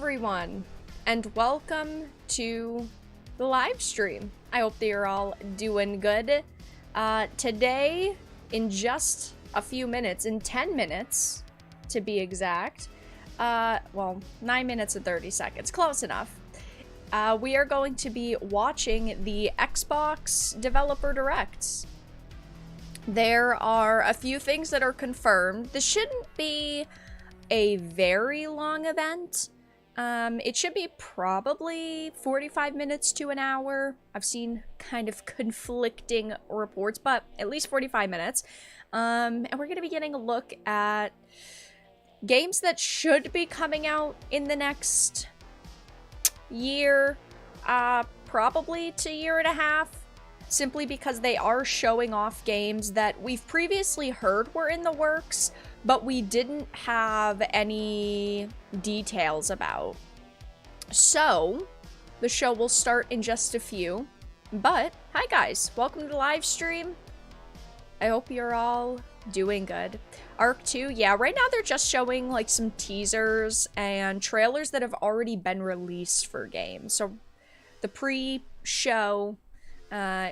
everyone, and welcome to the live stream. I hope that you're all doing good. Today, in just a few minutes, in 10 minutes to be exact, well, 9 minutes and 30 seconds, close enough, we are going to be watching the Xbox Developer Directs. There are a few things that are confirmed. This shouldn't be a very long event. It should be probably 45 minutes to an hour. I've seen kind of conflicting reports, but at least 45 minutes. And we're going to be getting a look at games that should be coming out in the next year, probably to year and a half, simply because they are showing off games that we've previously heard were in the works, but we didn't have any details about. So, the show will start in just a few. But, hi guys, welcome to the live stream. I hope you're all doing good. Arc 2, yeah, right now they're just showing like some teasers and trailers that have already been released for games. So, the pre-show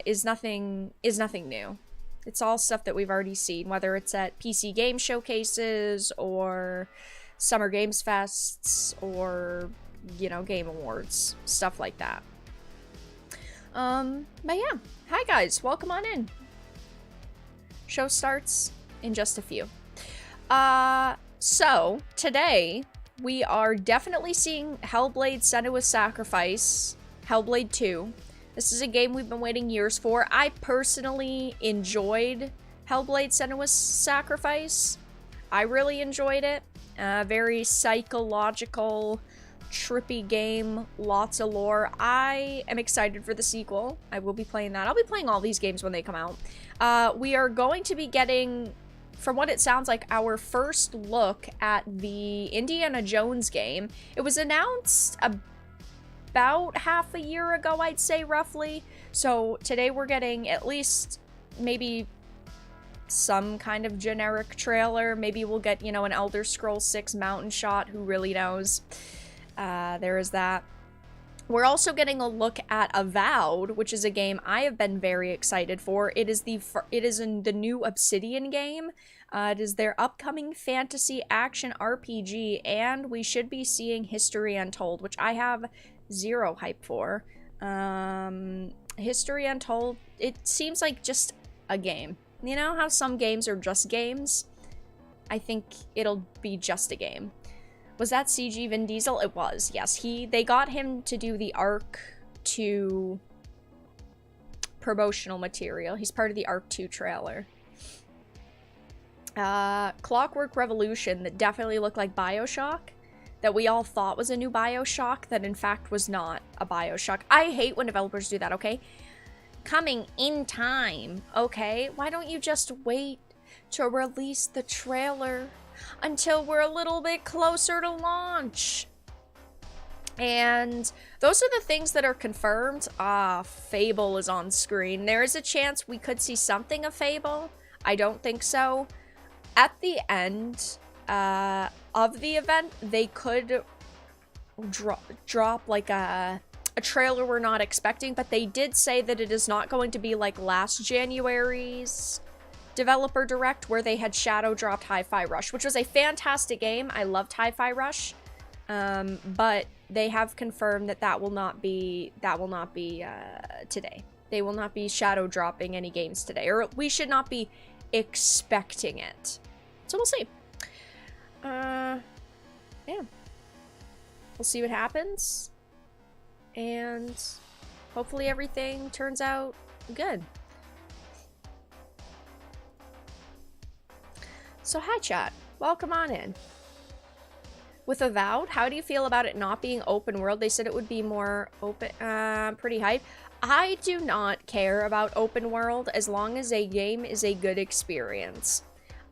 is nothing new. It's all stuff that we've already seen, whether it's at PC game showcases or Summer Games Fests or, you know, Game Awards, stuff like that. But yeah, hi guys, welcome on in. Show starts in just a few. So today we are definitely seeing Hellblade Senua's Sacrifice, Hellblade 2. This is a game we've been waiting years for. I personally enjoyed Hellblade Senua's Sacrifice. I really enjoyed it. Very psychological, trippy game, lots of lore. I am excited for the sequel. I will be playing that. I'll be playing all these games when they come out. We are going to be getting, from what it sounds like, our first look at the Indiana Jones game. It was announced about half a year ago, I'd say, roughly. So today we're getting at least maybe some kind of generic trailer. Maybe we'll get, you know, an Elder Scrolls 6 mountain shot. Who really knows? There is that. We're also getting a look at Avowed, which is a game I have been very excited for. It is in the new Obsidian game. It is their upcoming fantasy action RPG, and we should be seeing History Untold, which I have zero hype for. History Untold, it seems like just a game. You know how some games are just games? I think it'll be just a game. Was that CG Vin Diesel? It was, yes. They got him to do the Arc 2 promotional material. He's part of the Arc 2 trailer. Clockwork Revolution, that definitely looked like BioShock, that we all thought was a new BioShock, that in fact was not a BioShock. I hate when developers do that, okay? Coming in time, okay? Why don't you just wait to release the trailer until we're a little bit closer to launch? And those are the things that are confirmed. Fable is on screen. There is a chance we could see something of Fable. I don't think so. At the end of the event, they could drop like a trailer we're not expecting, but they did say that it is not going to be like last January's Developer Direct, where they had shadow dropped Hi-Fi Rush, which was a fantastic game. I loved Hi-Fi Rush, but they have confirmed that will not be today. They will not be shadow dropping any games today, or we should not be expecting it. So we'll see. Yeah. We'll see what happens, and hopefully everything turns out good. So hi chat, welcome on in. With Avowed, how do you feel about it not being open world? They said it would be more open, pretty hype. I do not care about open world as long as a game is a good experience.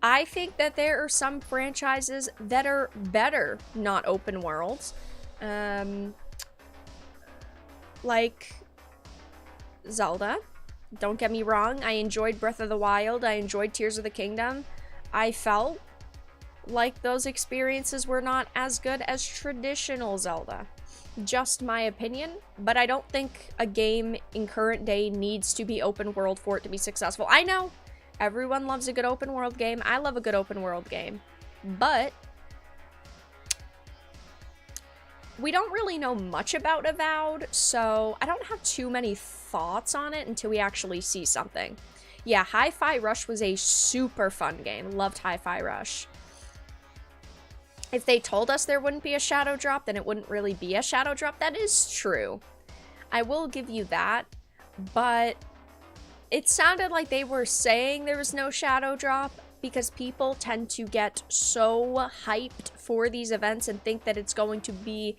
I think that there are some franchises that are better not open worlds. Like Zelda. Don't get me wrong, I enjoyed Breath of the Wild, I enjoyed Tears of the Kingdom. I felt like those experiences were not as good as traditional Zelda. Just my opinion, but I don't think a game in current day needs to be open world for it to be successful. I know everyone loves a good open world game. I love a good open world game, but we don't really know much about Avowed, so I don't have too many thoughts on it until we actually see something. Yeah, Hi-Fi Rush was a super fun game. Loved Hi-Fi Rush. If they told us there wouldn't be a shadow drop, then it wouldn't really be a shadow drop. That is true. I will give you that, but it sounded like they were saying there was no shadow drop because people tend to get so hyped for these events and think that it's going to be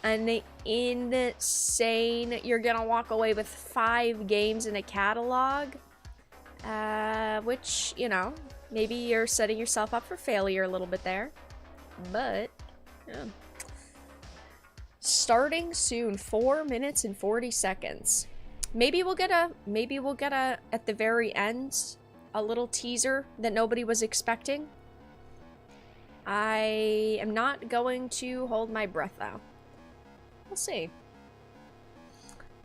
an insane, you're gonna walk away with 5 games in a catalog, which, you know, maybe you're setting yourself up for failure a little bit there. But yeah. Starting soon, 4 minutes and 40 seconds. Maybe we'll get a at the very end, a little teaser that nobody was expecting. I am not going to hold my breath though. We'll see.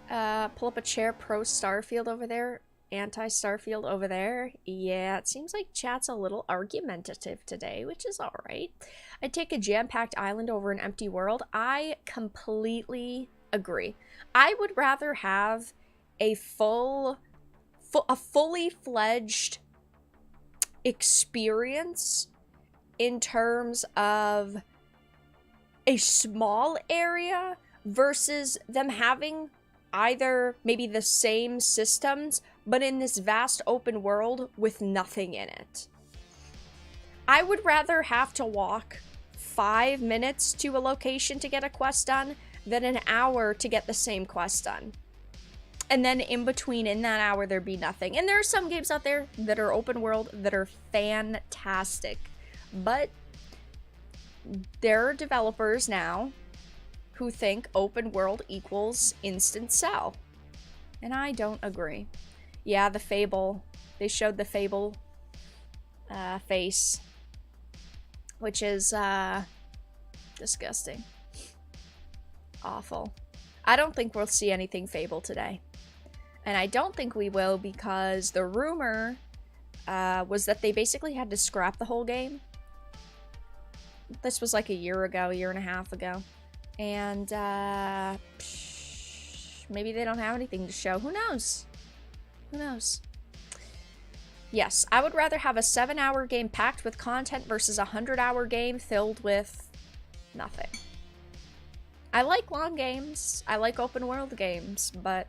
Pull up a chair, pro Starfield over there. Anti-Starfield over there. Yeah, it seems like chat's a little argumentative today, which is alright. I'd take a jam-packed island over an empty world. I completely agree. I would rather have a fully fledged experience in terms of a small area versus them having either maybe the same systems, but in this vast open world with nothing in it. I would rather have to walk 5 minutes to a location to get a quest done than an hour to get the same quest done. And then in between, in that hour, there'd be nothing. And there are some games out there that are open world that are fantastic. But there are developers now who think open world equals instant sell. And I don't agree. Yeah, the Fable. They showed the Fable face. Which is disgusting. Awful. I don't think we'll see anything Fable today. And I don't think we will because the rumor was that they basically had to scrap the whole game. This was like a year ago, a year and a half ago. And maybe they don't have anything to show. Who knows? Who knows? Yes, I would rather have a 7-hour game packed with content versus a 100-hour game filled with nothing. I like long games. I like open world games, but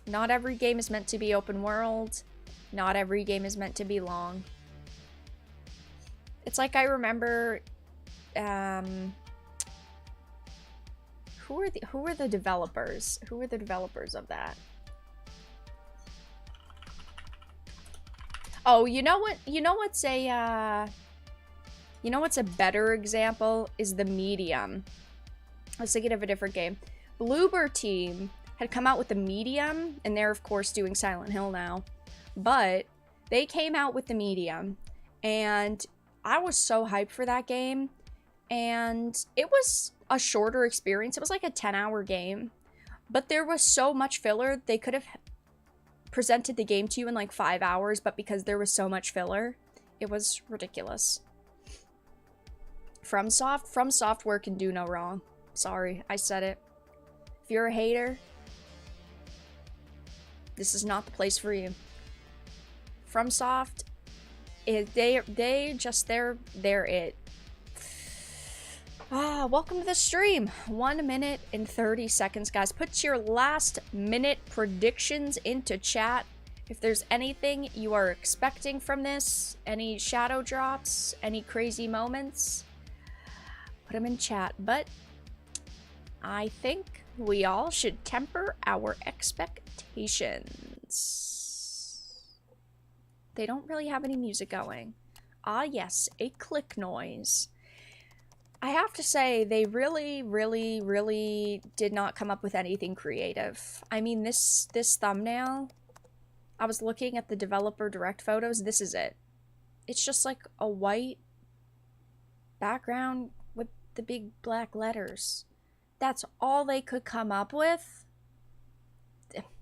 not every game is meant to be open world. Not every game is meant to be long. It's like I remember who are the developers? Who are the developers of that? Oh, you know what? You know what's a better example is The Medium. I was thinking of a different game. Bloober Team had come out with The Medium, and they're of course doing Silent Hill now. But they came out with The Medium, and I was so hyped for that game. And it was a shorter experience. It was like a 10-hour game. But there was so much filler, they could have presented the game to you in like 5 hours, but because there was so much filler, it was ridiculous. From Software can do no wrong. Sorry, I said it. If you're a hater, this is not the place for you. FromSoft, they're it. Welcome to the stream. 1 minute and 30 seconds, guys. Put your last minute predictions into chat. If there's anything you are expecting from this, any shadow drops, any crazy moments, put them in chat. But I think we all should temper our expectations. They don't really have any music going. Ah, yes, a click noise. I have to say, they really, really, really did not come up with anything creative. I mean, this thumbnail, I was looking at the developer direct photos, this is it. It's just like a white background with the big black letters. That's all they could come up with?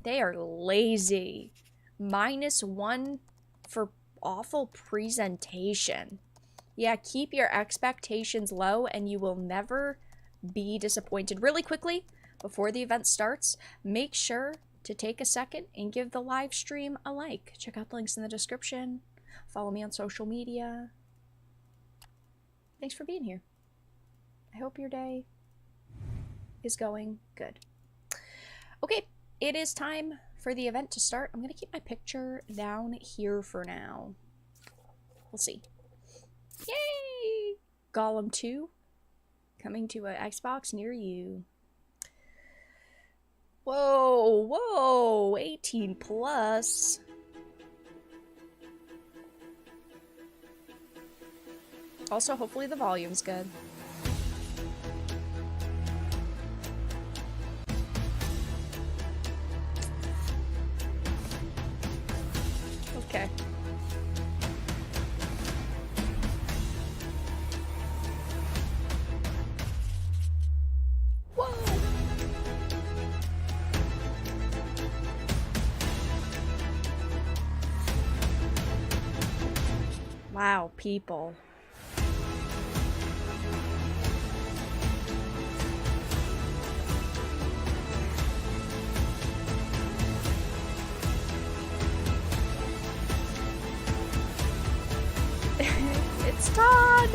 They are lazy. -1 for awful presentation. Yeah, keep your expectations low and you will never be disappointed. Really quickly, before the event starts, make sure to take a second and give the live stream a like. Check out the links in the description. Follow me on social media. Thanks for being here. I hope your day is going good. Okay, it is time for the event to start. I'm going to keep my picture down here for now. We'll see. Yay! Golem 2 coming to an Xbox near you. Whoa, whoa, 18 plus. Also, hopefully the volume's good. Okay. Whoa! Wow, people. It's Todd!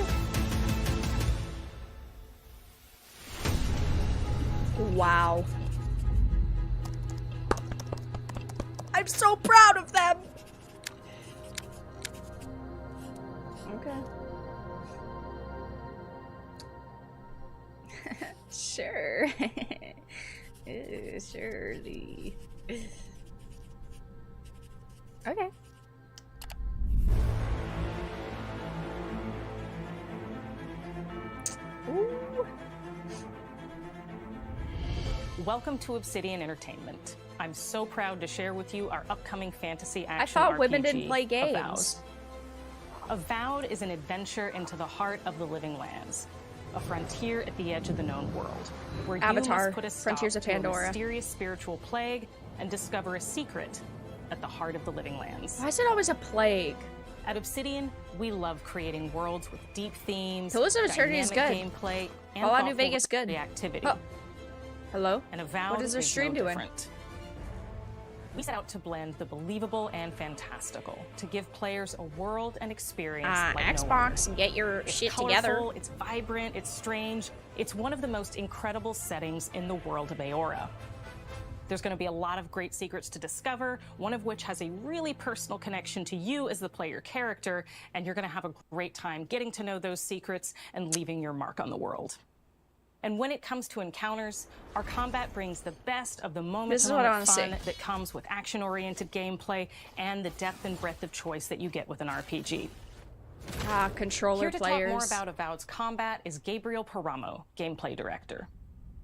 Wow. I'm so proud of them! Okay. Sure. Surely. Okay. Ooh. Welcome to Obsidian Entertainment. I'm so proud to share with you our upcoming fantasy action I thought RPG, women didn't play games. Avowed is an adventure into the heart of the living lands, a frontier at the edge of the known world, where Avatar, you must put a stop Frontiers of to a Pandora. mysterious spiritual plague and discover a secret at the heart of the living lands. Why is it always a plague? At Obsidian, we love creating worlds with deep themes, Pillars of Eternity is dynamic good. gameplay, and Fallout New thoughtful Vegas good. activity. Oh. Hello? And Avowed What is their stream no doing? different. We set out to blend the believable and fantastical to give players a world and experience like Xbox no and get your it's shit colorful, together. It's vibrant, it's strange. It's one of the most incredible settings in the world of Aora. There's going to be a lot of great secrets to discover, one of which has a really personal connection to you as the player character, and you're going to have a great time getting to know those secrets and leaving your mark on the world. And when it comes to encounters, our combat brings the best of the moment-to-moment fun that comes with action-oriented gameplay and the depth and breadth of choice that you get with an RPG. Controller Here to players. talk more about Avowed's combat is Gabriel Paramo, gameplay director.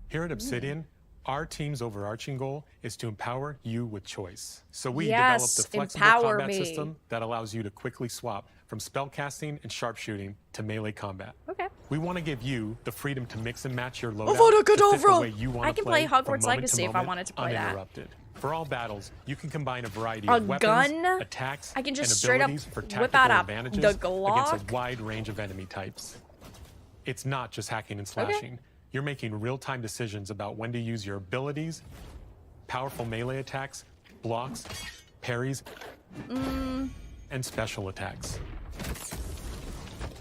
Here at Obsidian, our team's overarching goal is to empower you with choice. So we developed a flexible combat system that allows you to quickly swap from spellcasting and sharpshooting to melee combat. Okay. We want to give you the freedom to mix and match your loadout the way you want I can play Hogwarts Legacy if I wanted to play uninterrupted. For all battles, you can combine a variety of weapons, attacks, I can just and straight up abilities for whip tactical out advantages the Glock. against a wide range of enemy types. It's not just hacking and slashing. You're making real-time decisions about when to use your abilities, powerful melee attacks, blocks, parries, and special attacks.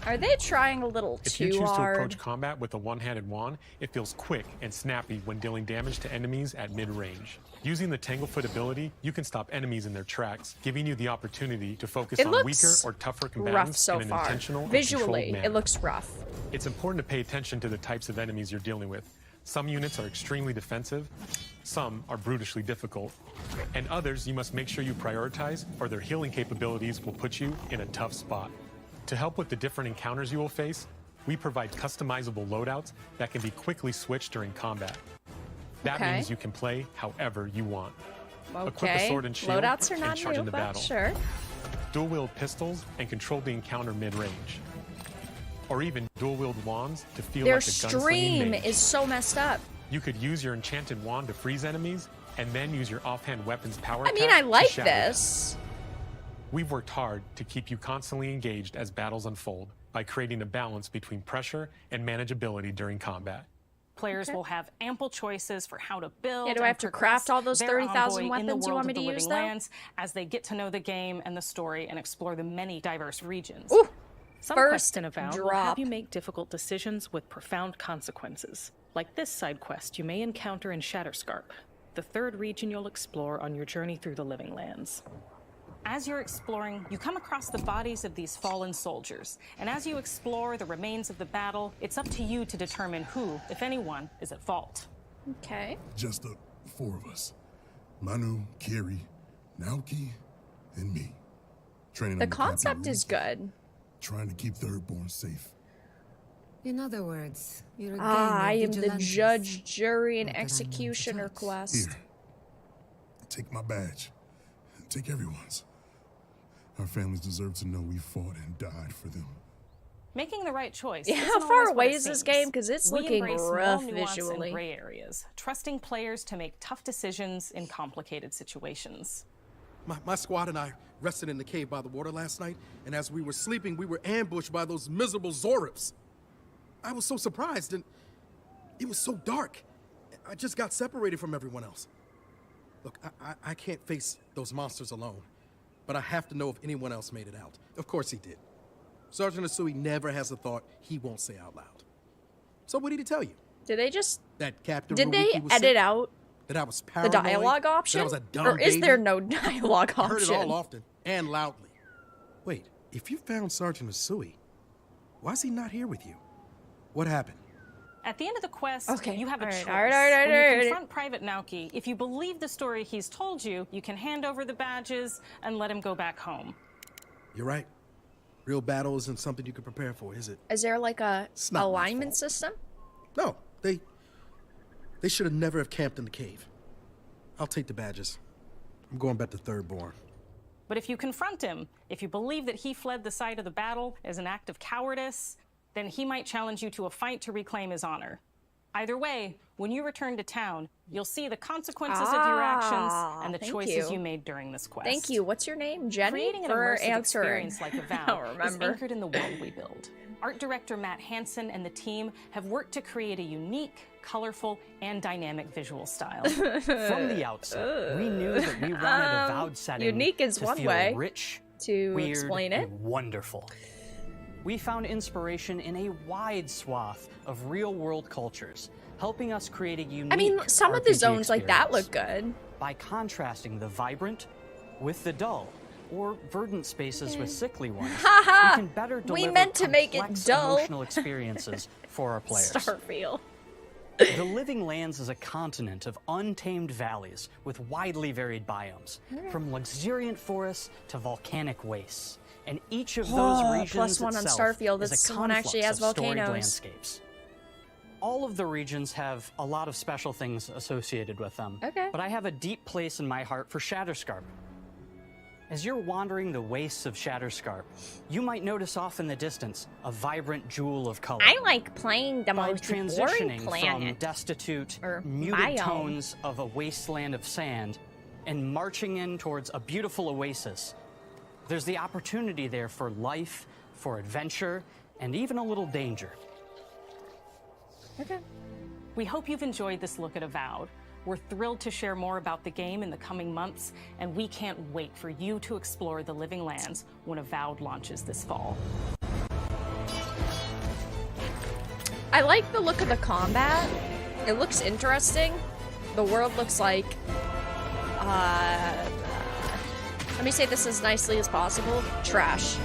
Are they trying a little If too you choose hard? to approach combat with a one-handed wand, it feels quick and snappy when dealing damage to enemies at mid-range. Using the Tanglefoot ability, you can stop enemies in their tracks, giving you the opportunity to focus on weaker or tougher combatants in an intentional and controlled manner. It looks rough. It's important to pay attention to the types of enemies you're dealing with. Some units are extremely defensive, some are brutishly difficult, and others you must make sure you prioritize, or their healing capabilities will put you in a tough spot. To help with the different encounters you will face, we provide customizable loadouts that can be quickly switched during combat. That means you can play however you want. Equip a sword and shield Loadouts are and not charge new, into but battle. sure. Dual-wield pistols and control the encounter mid-range. or even dual-wield wands to feel Their like a gunslinging stream mage. is so messed up. You could use your enchanted wand to freeze enemies, and then use your offhand weapons power I mean, attack I to like shatter them. this. We've worked hard to keep you constantly engaged as battles unfold by creating a balance between pressure and manageability during combat. Players will have ample choices for how to build. Yeah, do I and have to progress craft all those their 30,000 envoy in the weapons you world want me of the to use, living though? lands as they get to know the game and the story and explore the many diverse regions. Ooh, Some first quests in Avowed will have drop. you make difficult decisions with profound consequences. Like this side quest you may encounter in Shatterscarp, the third region you'll explore on your journey through the Living Lands. As you're exploring, you come across the bodies of these fallen soldiers. And as you explore the remains of the battle, it's up to you to determine who, if anyone, is at fault. Okay. Just the 4 of us. Manu, Kiri, Naoki, and me. Training The on camping concept is route, good. Trying to keep Thirdborn safe. In other words, you're a I gang am of the vigilantes. judge, jury, and Not that I know what to executioner touch. quest. Here. Take my badge. Take everyone's. Our families deserve to know we fought and died for them. Making the right choice. Yeah, isn't how far always what away it is this seems. game? 'Cause it's We looking embrace small rough nuance visually. and gray areas, trusting players to make tough decisions in complicated situations. My squad and I rested in the cave by the water last night, and as we were sleeping, we were ambushed by those miserable Zorips. I was so surprised, and it was so dark. I just got separated from everyone else. Look, I can't face those monsters alone, but I have to know if anyone else made it out. Of course he did. Sergeant Asui never has a thought he won't say out loud. So what did he tell you? Did they just... That Captain Did they Ruiki was edit sick? out That I was the paranoid? dialogue option? That I was a dumb Or is baby? there no dialogue I heard it all option? often and loudly. Wait, if you found Sergeant Asui, why is he not here with you? What happened? At the end of the quest, Okay, you have a all right, choice. all right. When you confront Private Naoki, if you believe the story he's told you, you can hand over the badges and let him go back home. You're right. Real battle isn't something you can prepare for, is it? Is there like a It's not my alignment fault. system? No, they should have never have camped in the cave. I'll take the badges. I'm going back to Thirdborn. But if you confront him, if you believe that he fled the site of the battle as an act of cowardice, then he might challenge you to a fight to reclaim his honor. Either way, when you return to town, you'll see the consequences of your actions and the thank choices you. you made during this quest. Thank you. What's your name? Jenny? Creating an For immersive answering. experience like I don't Avowed is remember. anchored in the world we build. Art director Matt Hansen and the team have worked to create a unique, colorful, and dynamic visual style. From the outset, we knew that we wanted a Avowed setting unique is to one feel way rich, to weird, explain it. and wonderful. We found inspiration in a wide swath of real-world cultures, helping us create a unique I mean, some of the RPG zones like that experience. look good. By contrasting the vibrant with the dull, or verdant spaces with sickly ones, Haha! we can better We deliver meant to make it complex dull. emotional experiences for our players. Starfield. The Living Lands is a continent of untamed valleys with widely varied biomes, from luxuriant forests to volcanic wastes. And each of those regions +1 on itself Starfield. is This a one actually has conflux of storied volcanoes. landscapes. All of the regions have a lot of special things associated with them. Okay. But I have a deep place in my heart for Shatterscarp. As you're wandering the wastes of Shatterscarp, you might notice off in the distance a vibrant jewel of color. I like playing the By most boring transitioning from planet. destitute, or muted biome. tones of a wasteland of sand and marching in towards a beautiful oasis, there's the opportunity there for life, for adventure, and even a little danger. Okay. We hope you've enjoyed this look at Avowed. We're thrilled to share more about the game in the coming months, and we can't wait for you to explore the Living Lands when Avowed launches this fall. I like the look of the combat. It looks interesting. The world looks like, let me say this as nicely as possible, trash.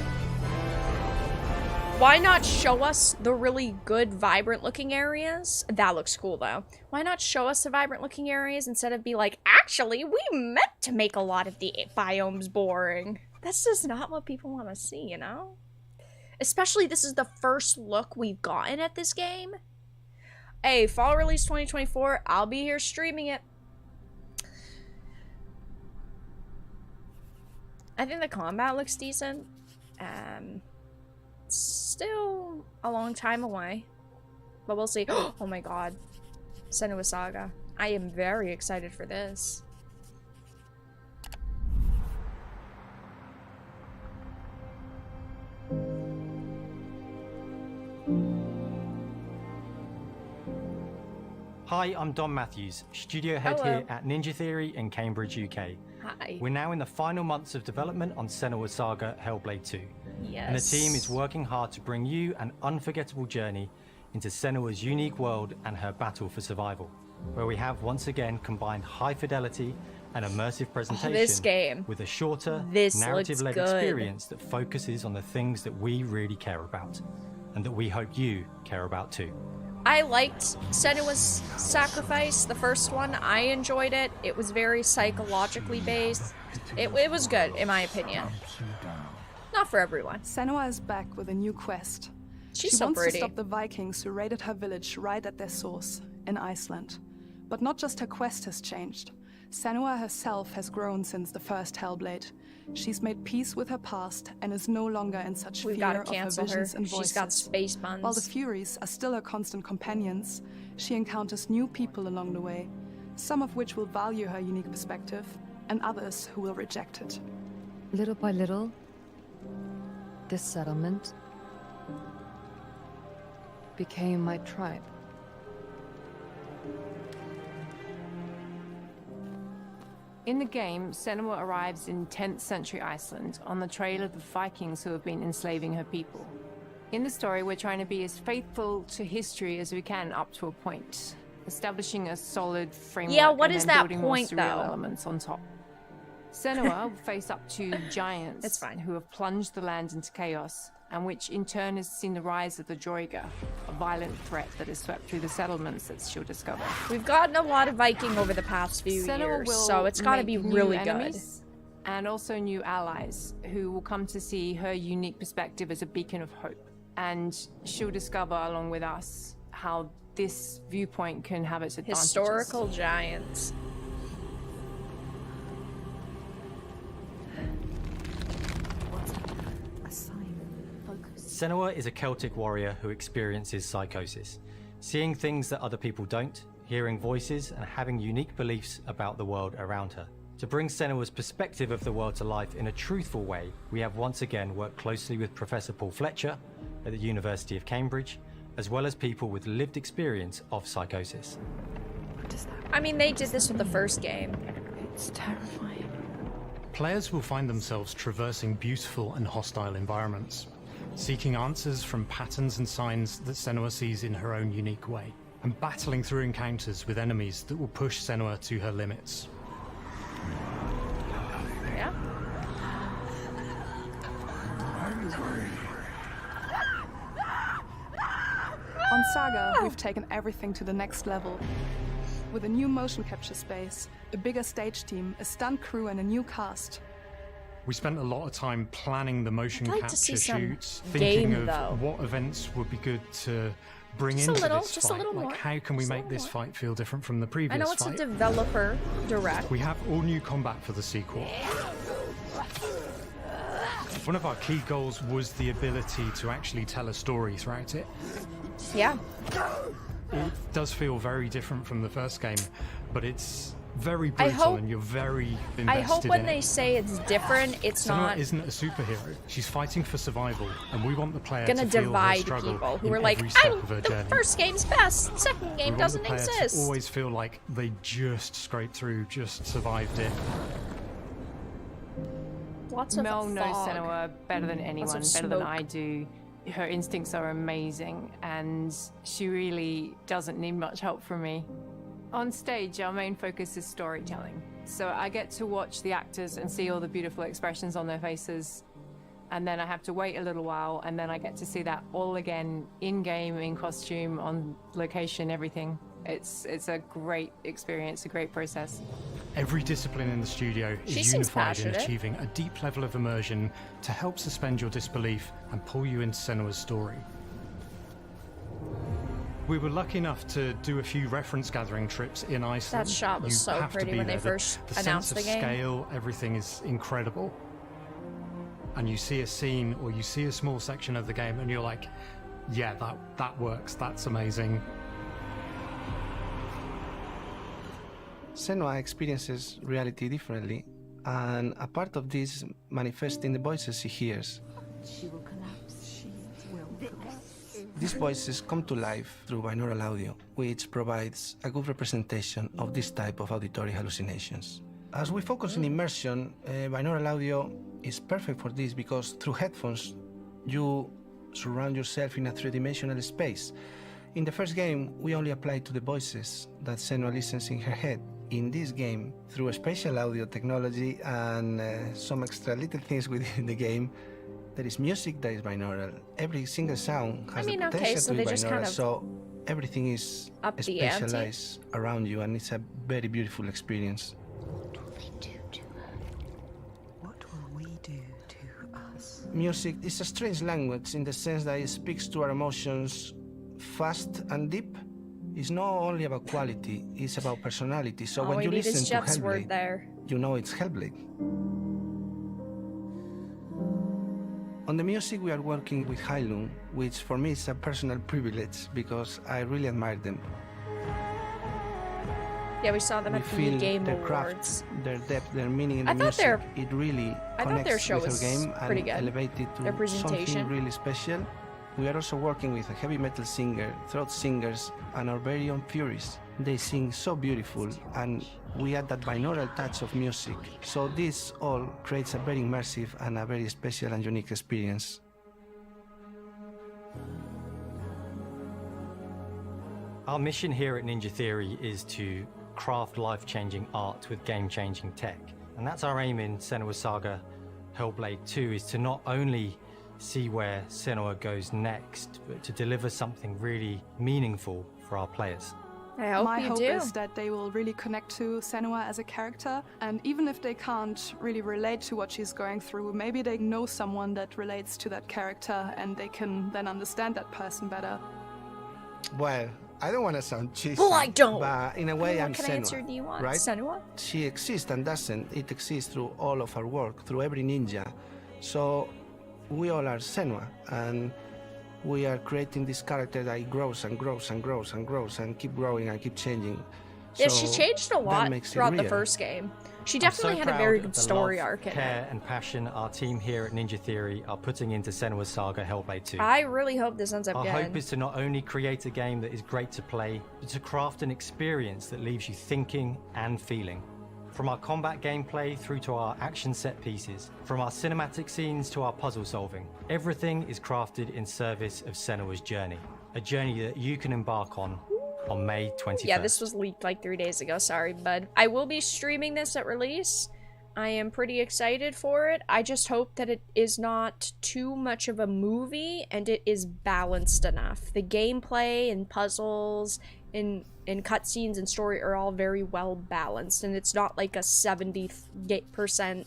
Why not show us the really good, vibrant looking areas? That looks cool though. Why not show us the vibrant looking areas instead of be like, actually, we meant to make a lot of the biomes boring. That's just not what people want to see, you know? Especially this is the first look we've gotten at this game. Hey, fall release 2024, I'll be here streaming it. I think the combat looks decent. Still still a long time away. But we'll see. Oh my god. Senua Saga. I am very excited for this. Hi, I'm Don Matthews, studio head Hello. here at Ninja Theory in Cambridge, UK. Hi. We're now in the final months of development on Senua Saga Hellblade II. Yes. And the team is working hard to bring you an unforgettable journey into Senua's unique world and her battle for survival, where we have once again combined high fidelity and immersive presentation this game. with a shorter, This narrative-led looks good. experience that focuses on the things that we really care about, and that we hope you care about too. I liked Senua's Sacrifice, the first one. I enjoyed it. It was very psychologically based. It was good, in my opinion. Not for everyone. Senua is back with a new quest. She's She so wants pretty. to stop the Vikings who raided her village right at their source, in Iceland. But not just her quest has changed. Senua herself has grown since the first Hellblade. She's made peace with her past and is no longer in such We've fear got to of her cancel her. visions and voices. She's got space While the buns. Furies are still her constant companions, she encounters new people along the way, some of which will value her unique perspective, and others who will reject it. Little by little, this settlement became my tribe. In the game, Senua arrives in 10th century Iceland on the trail of the Vikings who have been enslaving her people. In the story, we're trying to be as faithful to history as we can up to a point, establishing a solid framework what and is then that building point, more surreal though? elements on top. Senua will face up to giants It's fine. who have plunged the land into chaos, and which in turn has seen the rise of the Droiga, a violent threat that has swept through the settlements that she'll discover. We've gotten a lot of Viking over the past few Senua years, will so it's got to make be new really good. enemies and also new allies who will come to see her unique perspective as a beacon of hope. And she'll discover, along with us, how this viewpoint can have its advantages. Historical giants. Senua is a Celtic warrior who experiences psychosis, seeing things that other people don't, hearing voices, and having unique beliefs about the world around her. To bring Senua's perspective of the world to life in a truthful way, we have once again worked closely with Professor Paul Fletcher at the University of Cambridge, as well as people with lived experience of psychosis. I mean, they did this with the first game. It's terrifying. Players will find themselves traversing beautiful and hostile environments, seeking answers from patterns and signs that Senua sees in her own unique way, and battling through encounters with enemies that will push Senua to her limits. Yeah. On Saga, we've taken everything to the next level. With a new motion capture space, a bigger stage team, a stunt crew, and a new cast. We spent a lot of time planning the motion I'd like to see capture some shoots, thinking game, of though. what events would be good to bring Just a into little, this just a fight. little Like, more. how can we Just a make little this more. fight feel different from the previous I know it's fight? a developer direct. We have all new combat for the sequel. One of our key goals was the ability to actually tell a story throughout it. Yeah. It does feel very different from the first game, but it's very brutal hope- and you're very invested I hope when in they it. say it's different, it's Senua not isn't a superhero. She's fighting for survival, and we want the player gonna to feel her divide struggle people who in are like, every step of her the journey. first game's best, second We game want doesn't the player exist. to always feel like they just scraped through, just survived it. Lots of Mel knows fog. Senua better than anyone, Lots of better than smoke. I do. Her instincts are amazing, and she really doesn't need much help from me. On stage, our main focus is storytelling. So I get to watch the actors and see all the beautiful expressions on their faces, and then I have to wait a little while, and then I get to see that all again, in-game, in costume, on location, everything. It's a great experience, a great process. Every discipline in the studio She is seems unified in passionate. achieving a deep level of immersion to help suspend your disbelief and pull you into Senua's story. We were lucky enough to do a few reference gathering trips in Iceland. That shot was You so have to pretty be when they there. first the announced sense the of game. scale, everything is incredible. and you see a scene or you see a small section of the game and you're like, yeah, that works, that's amazing. Senua experiences reality differently, and a part of this manifests in the voices she hears. She will collapse. She will collapse. These voices come to life through binaural audio, which provides a good representation of this type of auditory hallucinations. As we focus on immersion, binaural audio is perfect for this because through headphones, you surround yourself in a three-dimensional space. In the first game, we only applied to the voices that Senua listens in her head. In this game, through a spatial audio technology and some extra little things within the game, there is music that is binaural. Every single sound has the potential to be binaural, so everything is spatialized around you, and it's a very beautiful experience. What will we do to us? Music is a strange language in the sense that it speaks to our emotions fast and deep. It's not only about quality, it's about personality. So when you listen to Hellblade, you know it's Hellblade. On the music, we are working with Heilung, which for me is a personal privilege because I really admire them. Yeah, we saw them at the Game their Awards. Craft, their depth, their meaning in the music. It really connects with our game and elevates it to something really special. We are also working with a heavy metal singer, throat singers, and our very own Furies. They sing so beautiful, and we add that binaural touch of music. So this all creates a very immersive and a very special and unique experience. Our mission here at Ninja Theory is to craft life-changing art with game-changing tech. And that's our aim in Senua Saga Hellblade II, is to not only see where Senua goes next, but to deliver something really meaningful for our players. I hope My you hope do. is that they will really connect to Senua as a character, and even if they can't really relate to what she's going through, maybe they know someone that relates to that character and they can then understand that person better. Well, I don't want to sound cheesy, Well, I don't. But in a way, I'm What Senua, answer do you want? right? Senua? She exists and doesn't. It exists through all of our work, through every ninja. So we all are Senua, and we are creating this character that grows and grows and grows and grows and keep growing and keep changing. Yeah, So she changed a lot throughout the real. first game. She definitely had a very good story arc in care it. and passion our team here at Ninja Theory are putting into Senua Saga Hellblade 2. I really hope this ends up Our good. hope is to not only create a game that is great to play, but to craft an experience that leaves you thinking and feeling. From our combat gameplay through to our action set pieces, from our cinematic scenes to our puzzle solving, everything is crafted in service of Senua's journey. A journey that you can embark on May 21st. Yeah, this was leaked like 3 days ago, sorry, bud. I will be streaming this at release. I am pretty excited for it. I just hope that it is not too much of a movie and it is balanced enough. The gameplay and puzzles and cutscenes and story are all very well balanced, and it's not like a 70%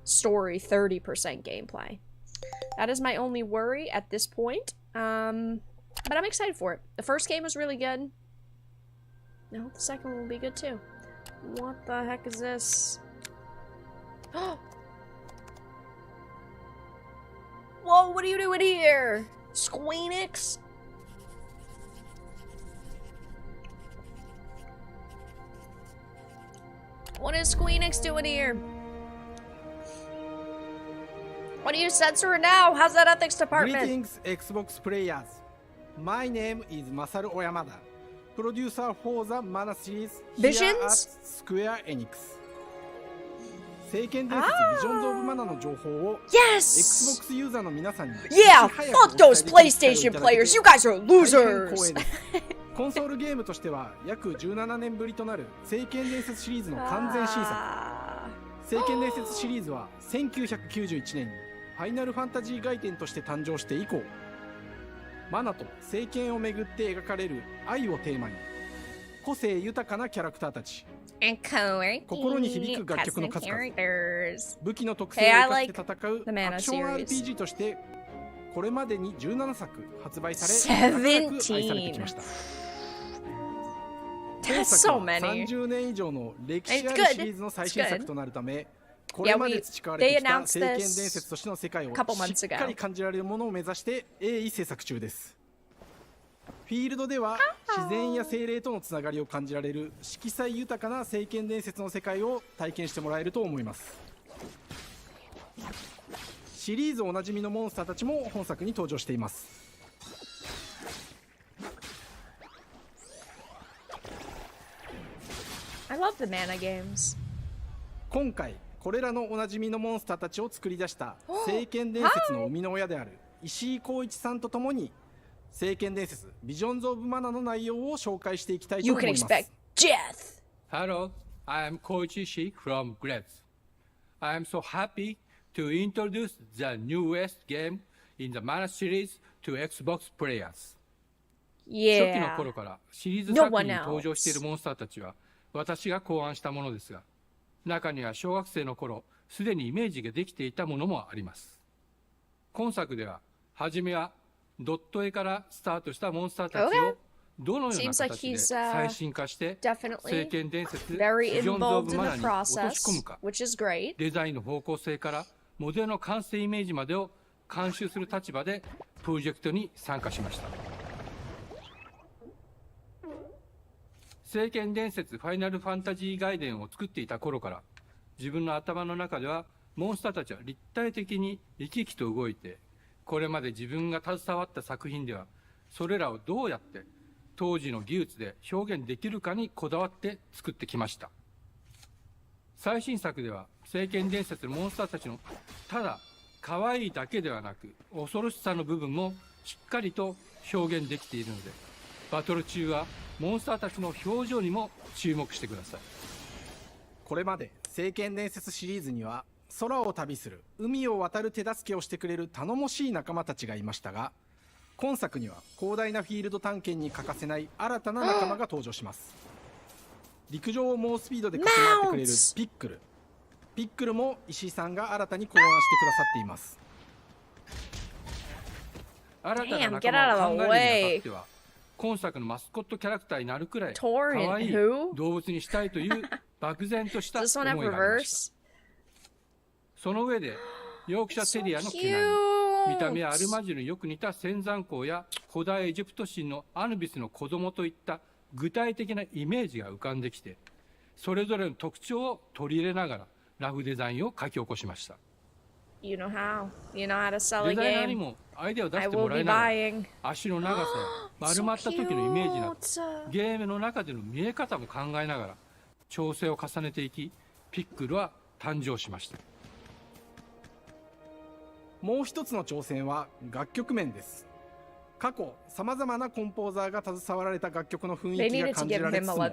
story, 30% gameplay. That is my only worry at this point. But I'm excited for it. The first game was really good. I hope the second one will be good too. What the heck is this? Whoa, what are you doing here? Squeenix? What is Squeenix doing here? What are you censoring now? How's that ethics department? Greetings, Xbox players. My name is Masaru Oyamada, producer for the Mana series here at Square Enix. 聖剣伝説 Visions of Mana の情報を Xbox ユーザーの皆さんに Yeah, fuck those PlayStation players. You guys are losers. コンソールゲームとしては約17年ぶりとなる聖剣伝説シリーズの完全新作。聖剣伝説シリーズは1991年にファイナルファンタジー外伝として誕生して以降、マナと聖剣をめぐって描かれる愛をテーマに、個性豊かなキャラクターたち、心に響く楽曲の数々、武器の特性を生かして戦うアクション RPG としてこれまでに17作発売され、長く愛されてきました。That's so many. 30年以上の歴史あるシリーズの最新作となるため、これまで培われてきた聖剣伝説としての世界をしっかり感じられるものを目指して鋭意制作中です。フィールドでは自然や精霊とのつながりを感じられる色彩豊かな聖剣伝説の世界を体験してもらえると思います。シリーズおなじみのモンスターたちも本作に登場しています。I love the mana games. 今回これらのおなじみのモンスターたちを作り出した聖剣伝説の生みの親である石井浩一さんとともに聖剣伝説ビジョンズ・オブ・マナの内容を紹介していきたいと思います。 You can expect death. Hello, I am Koichi Ishii from Gretz. I am so happy to introduce the newest game in the Mana series to Xbox players. 初期の頃からシリーズ作品に登場しているモンスターたちは私が考案したものですが、中には小学生の頃すでにイメージができていたものもあります。今作では初めはドット絵からスタートしたモンスターたちをどのような形で最新化して聖剣伝説ビジョンズ・オブ・マナに落とし込むか、デザインの方向性からモデルの完成イメージまでを監修する立場でプロジェクトに参加しました。聖剣伝説ファイナルファンタジー外伝を作っていた頃から自分の頭の中ではモンスターたちは立体的に生き生きと動いて、これまで自分が携わった作品ではそれらをどうやって当時の技術で表現できるかにこだわって作ってきました。最新作では聖剣伝説のモンスターたちのただ可愛いだけではなく恐ろしさの部分もしっかりと表現できているので、バトル中はモンスターたちの表情にも注目してください。これまで聖剣伝説シリーズには空を旅する海を渡る手助けをしてくれる頼もしい仲間たちがいましたが、今作には広大なフィールド探検に欠かせない新たな仲間が登場します。陸上を猛スピードで駆け回ってくれるピックル。ピックルも石井さんが新たに考案してくださっています。新たな仲間を考えるにあたっては今作のマスコットキャラクターになるくらい可愛い動物にしたいという漠然とした思いがありました。その上でヨークシャテリアの毛並み、見た目やアルマジルによく似た仙山港や古代エジプト神のアヌビスの子供といった具体的なイメージが浮かんできて、それぞれの特徴を取り入れながらラフデザインを書き起こしました。You know how. You know how to sell a デザイナーに game. もアイデアを出してもらいながら足の長さや丸まった時のイメージなどゲームの中での見え方も考えながら調整を重ねていき、ピックルは誕生しました。もう一つの挑戦は楽曲面です。過去さまざまなコンポーザーが携わられた楽曲の雰囲気が感じられつつも、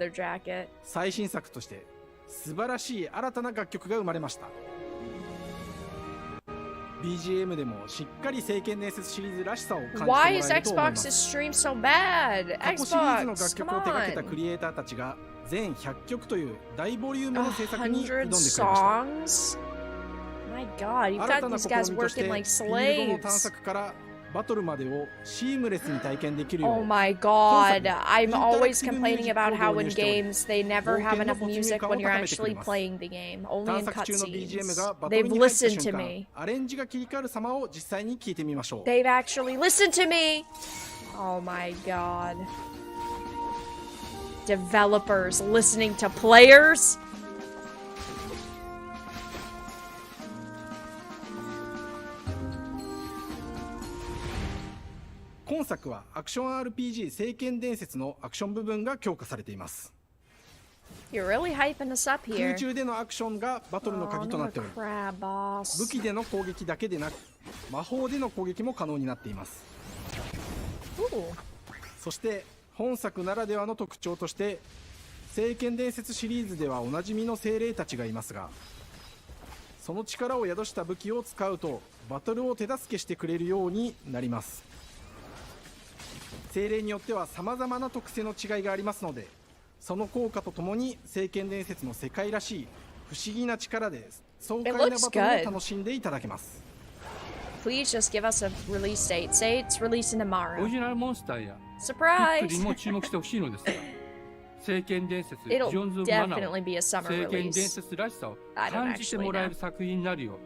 最新作として素晴らしい新たな楽曲が生まれました。 BGM でもしっかり聖剣伝説シリーズらしさを感じてもらえると思います。過去シリーズの楽曲を手掛けたクリエイターたちが全100曲という大ボリュームの制作に挑んでくれました。My God, you've got these guys working like slaves. 探索からバトルまでをシームレスに体験できるよう。 Oh my God, I'm always complaining about how in games they never have enough music when you're actually playing the game, only in cutscenes. They've listened to me. アレンジが切り替わる様を実際に聞いてみましょう。 They've actually listened to me. Oh my God. Developers listening to players? 今作はアクション RPG 聖剣伝説のアクション部分が強化されています。 You're really hyping us up here. 空中でのアクションがバトルの鍵となっており、武器での攻撃だけでなく魔法での攻撃も可能になっています。そして本作ならではの特徴として聖剣伝説シリーズではおなじみの精霊たちがいますが、その力を宿した武器を使うとバトルを手助けしてくれるようになります。精霊によっては様々な特性の違いがありますので、その効果とともに聖剣伝説の世界らしい不思議な力で爽快なバトルを楽しんでいただけます。 Please just give us a release date. Say it's releasing tomorrow. オリジナルモンスターや Surprise! ピックルにも注目してほしいのですが、It'll definitely be a summer 聖剣伝 release. 説らしさを I don't 感じて actually もらえ know. る作品になるよう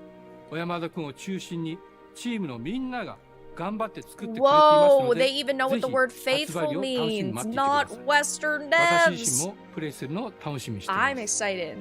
小山田君を中心にチームのみんなが頑張って作ってくれていますの Whoa, で they even know what the ぜひ word 発 faithful 売日を楽しみに means. 待っていてく Not ださい Western 私自 devs. 身もプレイするのを楽しみにしています I'm excited.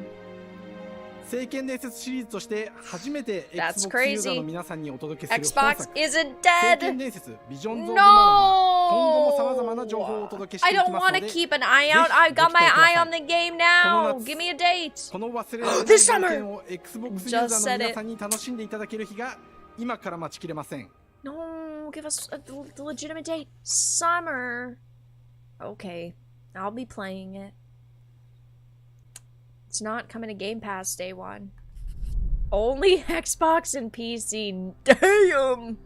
聖剣伝説シリーズとして初めて That's Xbox ユーザー crazy. の皆さんにお届けする本 Xbox 作 isn't 聖剣 dead. 伝説ビジョンズ・オブ・マノは今後も様々な情報をお No. 届けして I いき don't ます want の to で keep an eye out. ぜ I ひ got ご期待 my ください eye on the game now. この夏 Give me a date. この忘れられない This 体 summer. 験を Xbox ユーザーの皆さんに楽しんでいただける日が今から待ちきれません No, give us a legitimate date. Summer. Okay, I'll be playing it. It's not coming to Game Pass day one. Only Xbox and PC. Damn.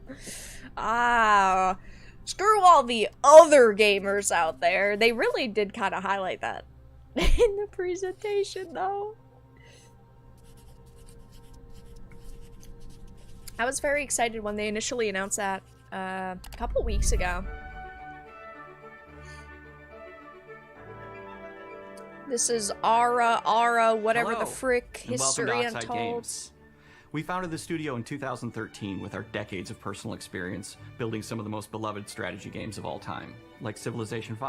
Ah. Screw all the other gamers out there. They really did kind of highlight that in the presentation, though. I was very excited when they initially announced that a couple weeks ago. This is Ara, whatever Hello, the frick, and welcome to history Oxide untold. Games. We founded the studio in 2013 with our decades of personal experience building some of the most beloved strategy games of all time, like Civilization V.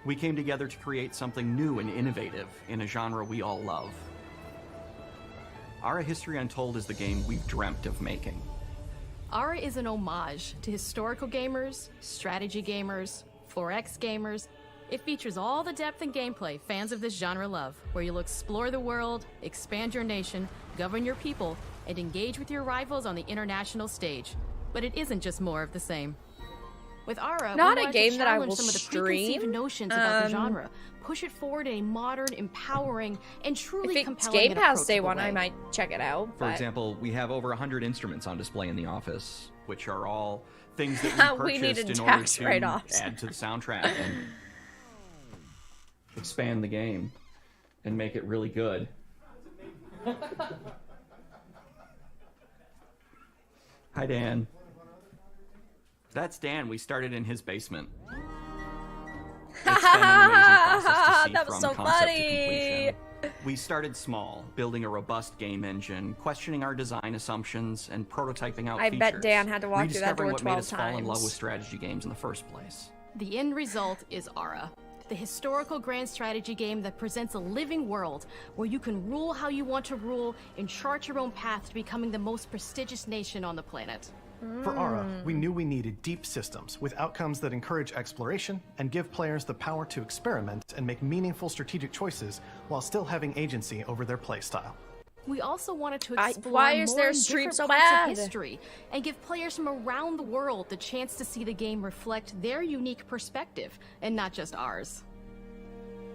We came together to create something new and innovative in a genre we all love. Ara History Untold is the game we've dreamt of making. Ara is an homage to historical gamers, strategy gamers, 4X gamers. It features all the depth and gameplay fans of this genre love, where you'll explore the world, expand your nation, govern your people, and engage with your rivals on the international stage. But it isn't just more of the same. With Ara, Not we a wanted game to that I challenge will some of the stream. preconceived notions about the genre, push it forward in a modern, empowering, and truly If it's compelling Game and Pass day approachable one, way. I might check it out. For But example, we have over 100 instruments on display in the office, which are all things that we We purchased needed in order tax to write-offs. add to the soundtrack and expand the game and make it really good. Hi, Dan. That's Dan. We started in his basement. It's been an amazing process to see That was from so concept to funny. completion. We started small, building a robust game engine, questioning our design assumptions, and prototyping out I features. bet Dan had to walk through that door rediscovering what made 12 us fall in love times. with strategy games in the first place. The end result is Ara, the historical grand strategy game that presents a living world where you can rule how you want to rule and chart your own path to becoming the most prestigious nation on the planet. For Ara, we knew we needed deep systems with outcomes that encourage exploration and give players the power to experiment and make meaningful strategic choices while still having agency over their playstyle. We also wanted to explore why is more their and stream different so parts of bad? history and give players from around the world the chance to see the game reflect their unique perspective and not just ours.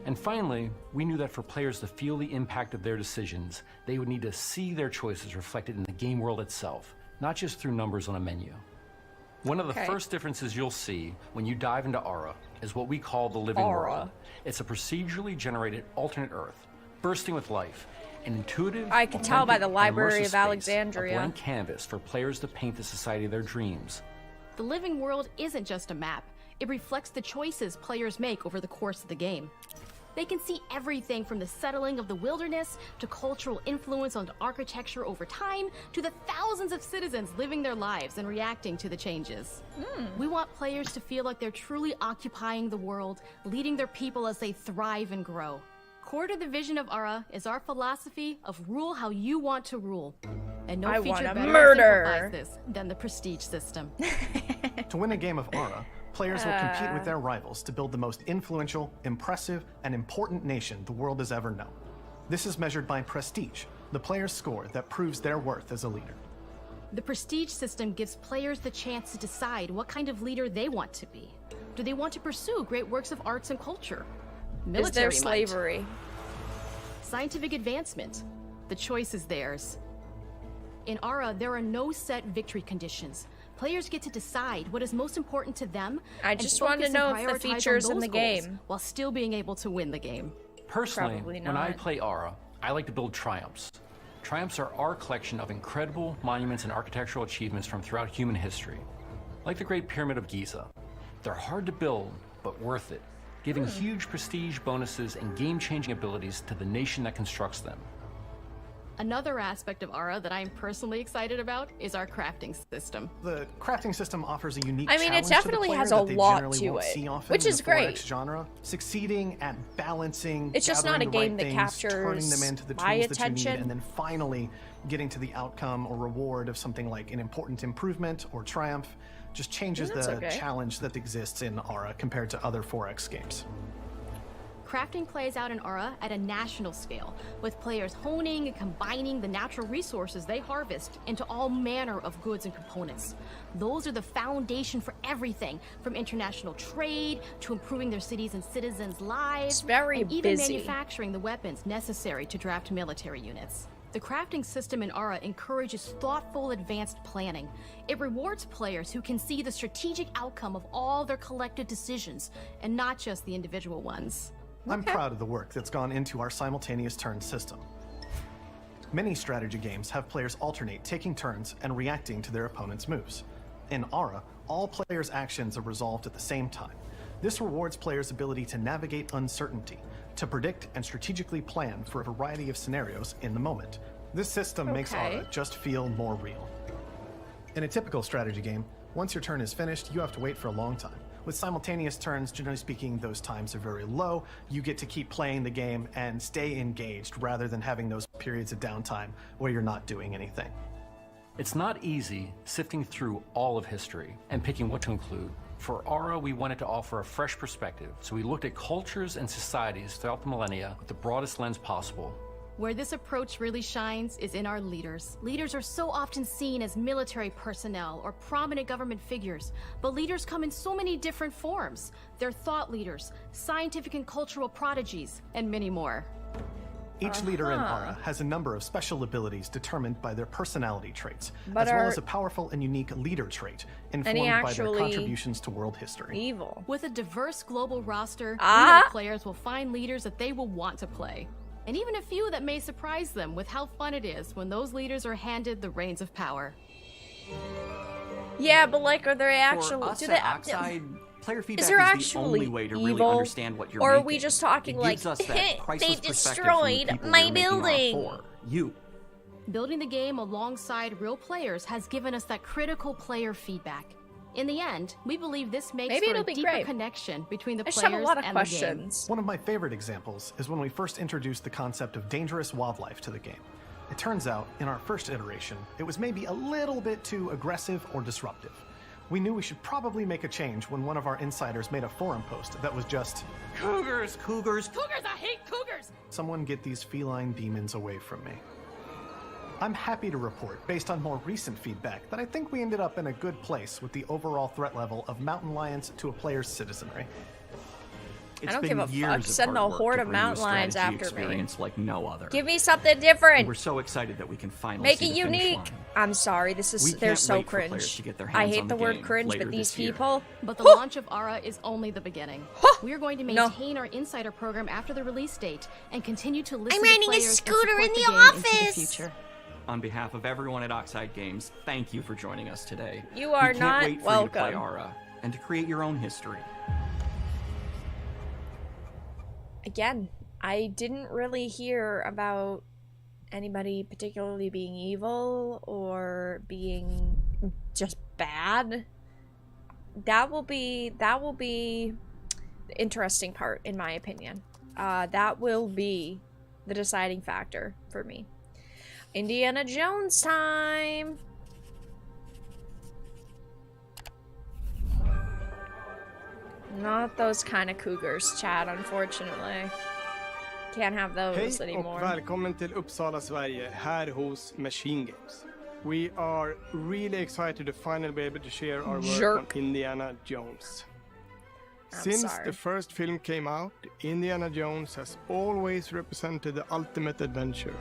And finally, we knew that for players to feel the impact of their decisions, they would need to see their choices reflected in the game world itself, not just through numbers on a menu. One of the Okay. first differences you'll see when you dive into Ara is what we call the living Ara. world. It's a procedurally generated alternate Earth, bursting with life, an intuitive, I can tell by the authentic, and Library immersive of space, Alexandria. a blank canvas for players to paint the society of their dreams. The living world isn't just a map. It reflects the choices players make over the course of the game. They can see everything from the settling of the wilderness to cultural influence on architecture over time to the thousands of citizens living their lives and reacting to the changes. We want players to feel like they're truly occupying the world, leading their people as they thrive and grow. Core to the vision of Ara is our philosophy of rule how you want to rule. And no I feature wanna better murder. exemplifies this than the prestige system. To win a game of Ara, players will compete with their rivals to build the most influential, impressive, and important nation the world has ever known. This is measured by prestige, the player's score that proves their worth as a leader. The prestige system gives players the chance to decide what kind of leader they want to be. Do they want to pursue great works of arts and culture? Is there Military might. slavery? Scientific advancement? The choice is theirs. In Ara, there are no set victory conditions. Players get to decide what is most important to them. I and just wanted to focus and know if the prioritize on features in those the goals game. while still being able to win the game. Personally, Probably when I not. play Ara, I like to build triumphs. Triumphs are our collection of incredible monuments and architectural achievements from throughout human history. Like the Great Pyramid of Giza. They're hard to build, but worth it. giving huge prestige bonuses and game-changing abilities to the nation that constructs them. Another aspect of Ara that I'm personally excited about is our crafting system. The crafting system offers a unique I mean, it challenge definitely to the player has a that they lot generally to won't it, see often which in is the 4X great. genre, succeeding at balancing, It's just not a gathering the game right that things, captures turning them into the my tools that you attention. need, and then finally getting to the outcome or reward of something like an important improvement or triumph. Just changes That's the okay. challenge that exists in Ara compared to other 4X games. Crafting plays out in Ara at a national scale, with players honing and combining the natural resources they harvest into all manner of goods and components. Those are the foundation for everything, from international trade to improving their cities and citizens' lives, It's very and even busy. manufacturing the weapons necessary to draft military units. The crafting system in Ara encourages thoughtful, advanced planning. It rewards players who can see the strategic outcome of all their collective decisions, and not just the individual ones. I'm proud of the work that's gone into our simultaneous turn system. Many strategy games have players alternate taking turns and reacting to their opponent's moves. In Ara, all players' actions are resolved at the same time. This rewards players' ability to navigate uncertainty, to predict and strategically plan for a variety of scenarios in the moment. This system makes Ara just feel more real. In a typical strategy game, once your turn is finished, you have to wait for a long time. With simultaneous turns, generally speaking, those times are very low. You get to keep playing the game and stay engaged rather than having those periods of downtime where you're not doing anything. It's not easy sifting through all of history and picking what to include. For Ara, we wanted to offer a fresh perspective, so we looked at cultures and societies throughout the millennia with the broadest lens possible. Where this approach really shines is in our leaders. Leaders are so often seen as military personnel or prominent government figures, but leaders come in so many different forms. They're thought leaders, scientific and cultural prodigies, and many more. Each leader in Ara has a number of special abilities determined by their personality traits, But as well are as a powerful and unique leader trait informed any by their actually contributions to world history. evil? With a diverse global roster, Ah. we know players will find leaders that they will want to play. And even a few that may surprise them with how fun it is when those leaders are handed the reins of power. Yeah, but like, are they actually? For us Do at they? Oxide, player feedback Is there is the actually only way to really evil, understand what you're or making. are we just talking It like, gives us that they priceless perspective from the destroyed people my we're making Ara building? for. You. Building the game alongside real players has given us that critical player feedback. In the end, we believe this makes Maybe for it'll a be deeper great. connection between the I just players have a lot of and questions. One of my favorite examples is when we first introduced the concept of dangerous wildlife to the game. It turns out, in our first iteration, it was maybe a little bit too aggressive or disruptive. We knew we should probably make a change when one of our insiders made a forum post that was just, Cougars, cougars. Cougars, I hate cougars! "Someone get these feline demons away from me." I'm happy to report, based on more recent feedback, that I think we ended up in a good place with the overall threat level of mountain lions to a player's citizenry. I don't give a fuck. Send the horde of mountain lions after me. Experience like no other. Give me something different. We're so excited that we can finally Make see it the finish unique. line. I'm sorry, this is We they're can't so wait for players cringe. to get their I hands hate on the the word game cringe, later but these this year. people. But the launch of Ara is only the beginning. We're going to No. maintain our insider program after the release date and continue to listen I'm to riding a players and scooter support in the game into office. future. On behalf of everyone at Oxide Games, thank you for joining us today. You are we can't not wait for you to play welcome. Ara and to create your own history. Again, I didn't really hear about anybody particularly being evil or being just bad. That will be the interesting part, in my opinion. That will be the deciding factor for me. Indiana Jones time! Not those kind of cougars, Chad, unfortunately. Can't have those Hej anymore. och välkommen till Uppsala, Sverige, här hos Machine Games. We are really excited to finally be able to share our work Jerk. on Indiana Jones. I'm Since sorry. the first film came out, Indiana Jones has always represented the ultimate adventure.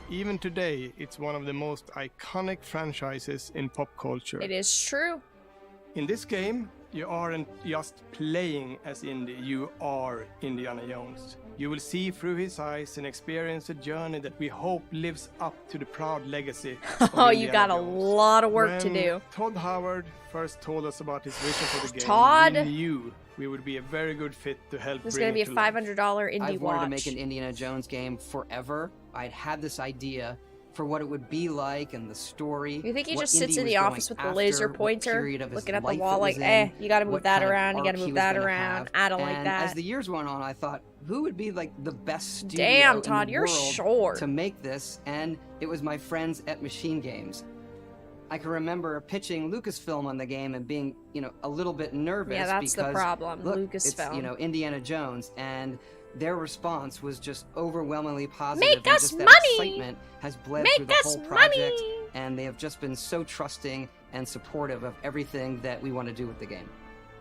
Even today, it's one of the most iconic franchises in pop culture. It is true. In this game, you aren't just playing as Indy, you are Indiana Jones. You will see through his eyes and experience a journey that we hope lives up to the proud legacy of Oh, you Indiana got a Jones. lot of work to When do. Todd Howard first told us about his vision for the game, Todd? we knew we would be a very good fit to help There's bring gonna be a it to life. $500 indie I've watch. wanted to make an Indiana Jones game forever. I'd had this idea for what it would be like and the story. You think he what just sits Indy in the was office going with the after, laser what pointer, period of his looking at the life wall it like, was eh, in, you gotta move what that kind of around, you gotta arc he move was that gonna around, have. I don't like And that. As the years went on, I thought, who would be like the best studio Damn, in Todd, the you're world short. to make this? And it was my friends at Machine Games. I can remember pitching Lucasfilm on the game and being, a little bit nervous. Yeah, that's the because, problem, look, Lucasfilm. It's, Indiana Jones, and their response was just overwhelmingly positive. Make and us just that money! excitement has bled Make through the us whole project, money! and they have just been so trusting and supportive of everything that we want to do with the game.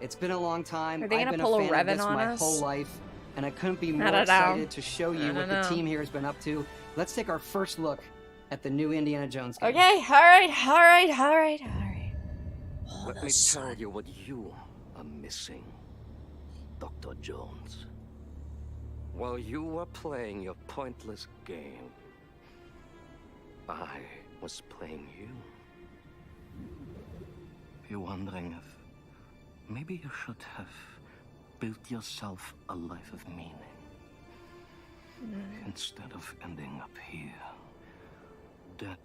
It's been a long time. Are they I've gonna been pull a a fan of Revan this on my us? whole life, and I couldn't be I more don't know. excited to show I you what don't the know. team here has been up to. Let's take our first look at the new Indiana Jones game. Okay, alright. Let me tell you what you are missing, Dr. Jones. While you were playing your pointless game, I was playing you. You're wondering if maybe you should have built yourself a life of meaning instead of ending up here, dead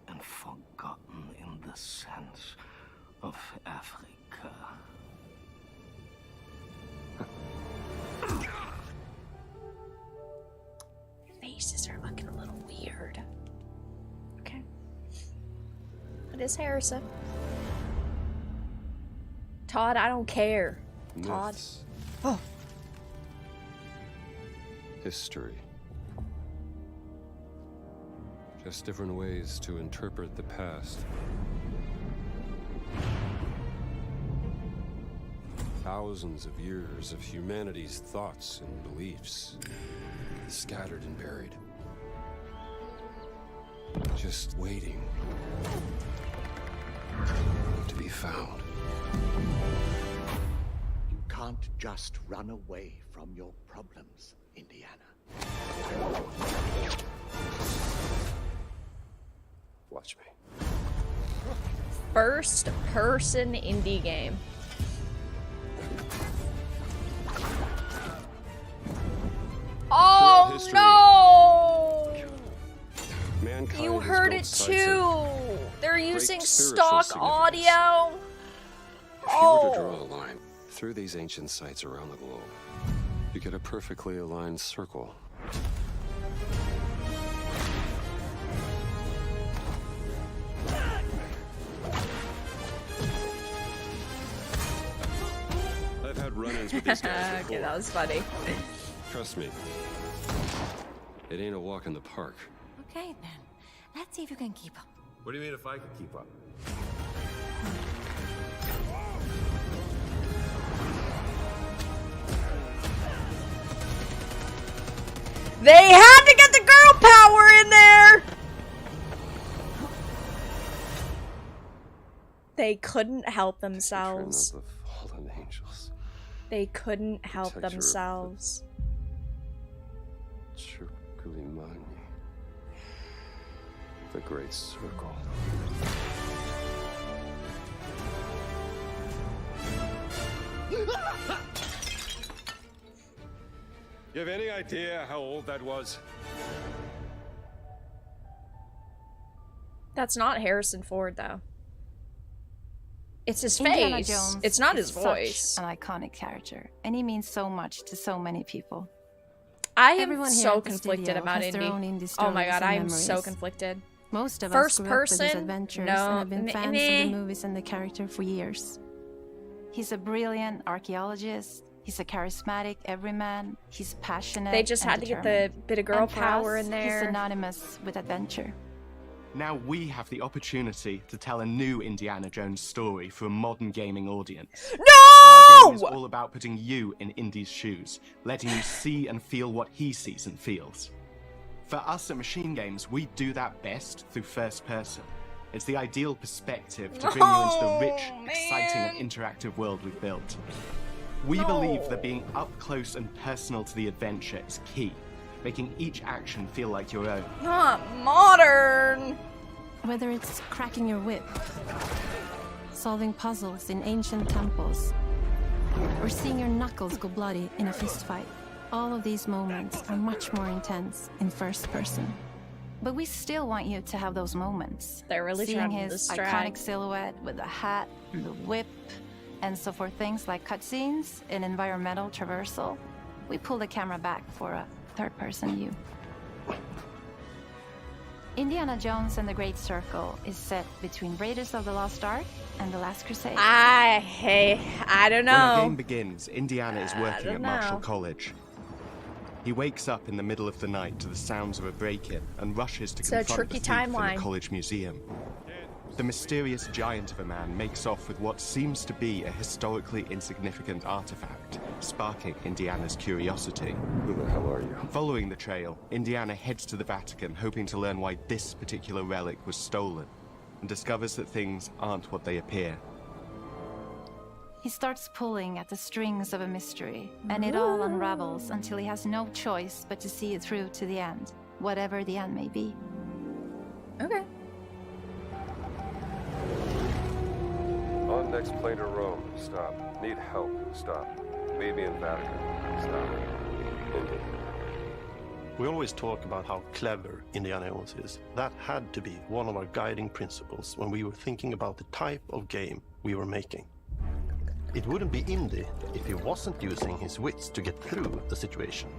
and forgotten in the sense of Africa. Faces are looking a little weird. Okay. It is Harrison. Todd, I don't care. Todd. Myths. Oh. History. Just different ways to interpret the past. Thousands of years of humanity's thoughts and beliefs, scattered and buried. Just waiting to be found. You can't just run away from your problems, Indiana. Watch me. First person indie game. Oh history, no! Mankind You has heard built it sites too! of They're using spiritual stock significance. audio! If you were to draw a line through these ancient sites around the globe, you get a perfectly aligned circle. I've had run-ins with these guys before. Okay, that was funny. Trust me, it ain't a walk in the park. Okay, then. Let's see if you can keep up. What do you mean if I could keep up? They had to get the girl power in there! They couldn't help themselves. Patron of the fallen angels. They couldn't help Protector of the- themselves. Chukulimani. The Great Circle. You have any idea how old that was? That's not Harrison Ford, though. It's his Indiana face. Jones It's not is his voice. Such an iconic character, and he means so much to so many people. I am Everyone here so at the conflicted studio about has their own indie. indie Oh my stories god, and I am so memories. conflicted. Most of First us grew up with his person? adventures No, and have been fans of meh. the movies and the character for years. He's a brilliant archaeologist. He's a charismatic everyman. He's passionate. They just and had to get the determined. bit of girl And for power us, in there. He's synonymous with adventure. Now we have the opportunity to tell a new Indiana Jones story for a modern gaming audience. No! Our game is all about putting you in Indy's shoes, letting you see and feel what he sees and feels. For us at Machine Games, we do that best through first person. It's the ideal perspective to bring you into the rich, exciting and interactive world we've built. We believe that being up close and personal to the adventure is key, making each action feel like your own. Not modern! Whether it's cracking your whip, solving puzzles in ancient temples, or seeing your knuckles go bloody in a fistfight, all of these moments are much more intense in first person. But we still want you to have those moments. They're really seeing trying to his distract. iconic silhouette with the hat, the whip, and so for things like cutscenes and environmental traversal, we pull the camera back for a third-person view. Indiana Jones and the Great Circle is set between Raiders of the Lost Ark and The Last Crusade. I don't know. When the game begins, Indiana is working don't at Marshall know. College. He wakes up in the middle of the night to the sounds of a break-in and rushes to It's a confront tricky the thief in timeline. the college museum. The mysterious giant of a man makes off with what seems to be a historically insignificant artifact, sparking Indiana's curiosity. Who the hell are you? Following the trail, Indiana heads to the Vatican, hoping to learn why this particular relic was stolen, and discovers that things aren't what they appear. He starts pulling at the strings of a mystery, and it all unravels until he has no choice but to see it through to the end, whatever the end may be. Okay. On next plane to Rome. Stop. Need help. Stop. Meet me in Vatican. Stop. Indy. We always talk about how clever Indiana Jones is. That had to be one of our guiding principles when we were thinking about the type of game we were making. It wouldn't be Indy if he wasn't using his wits to get through the situation.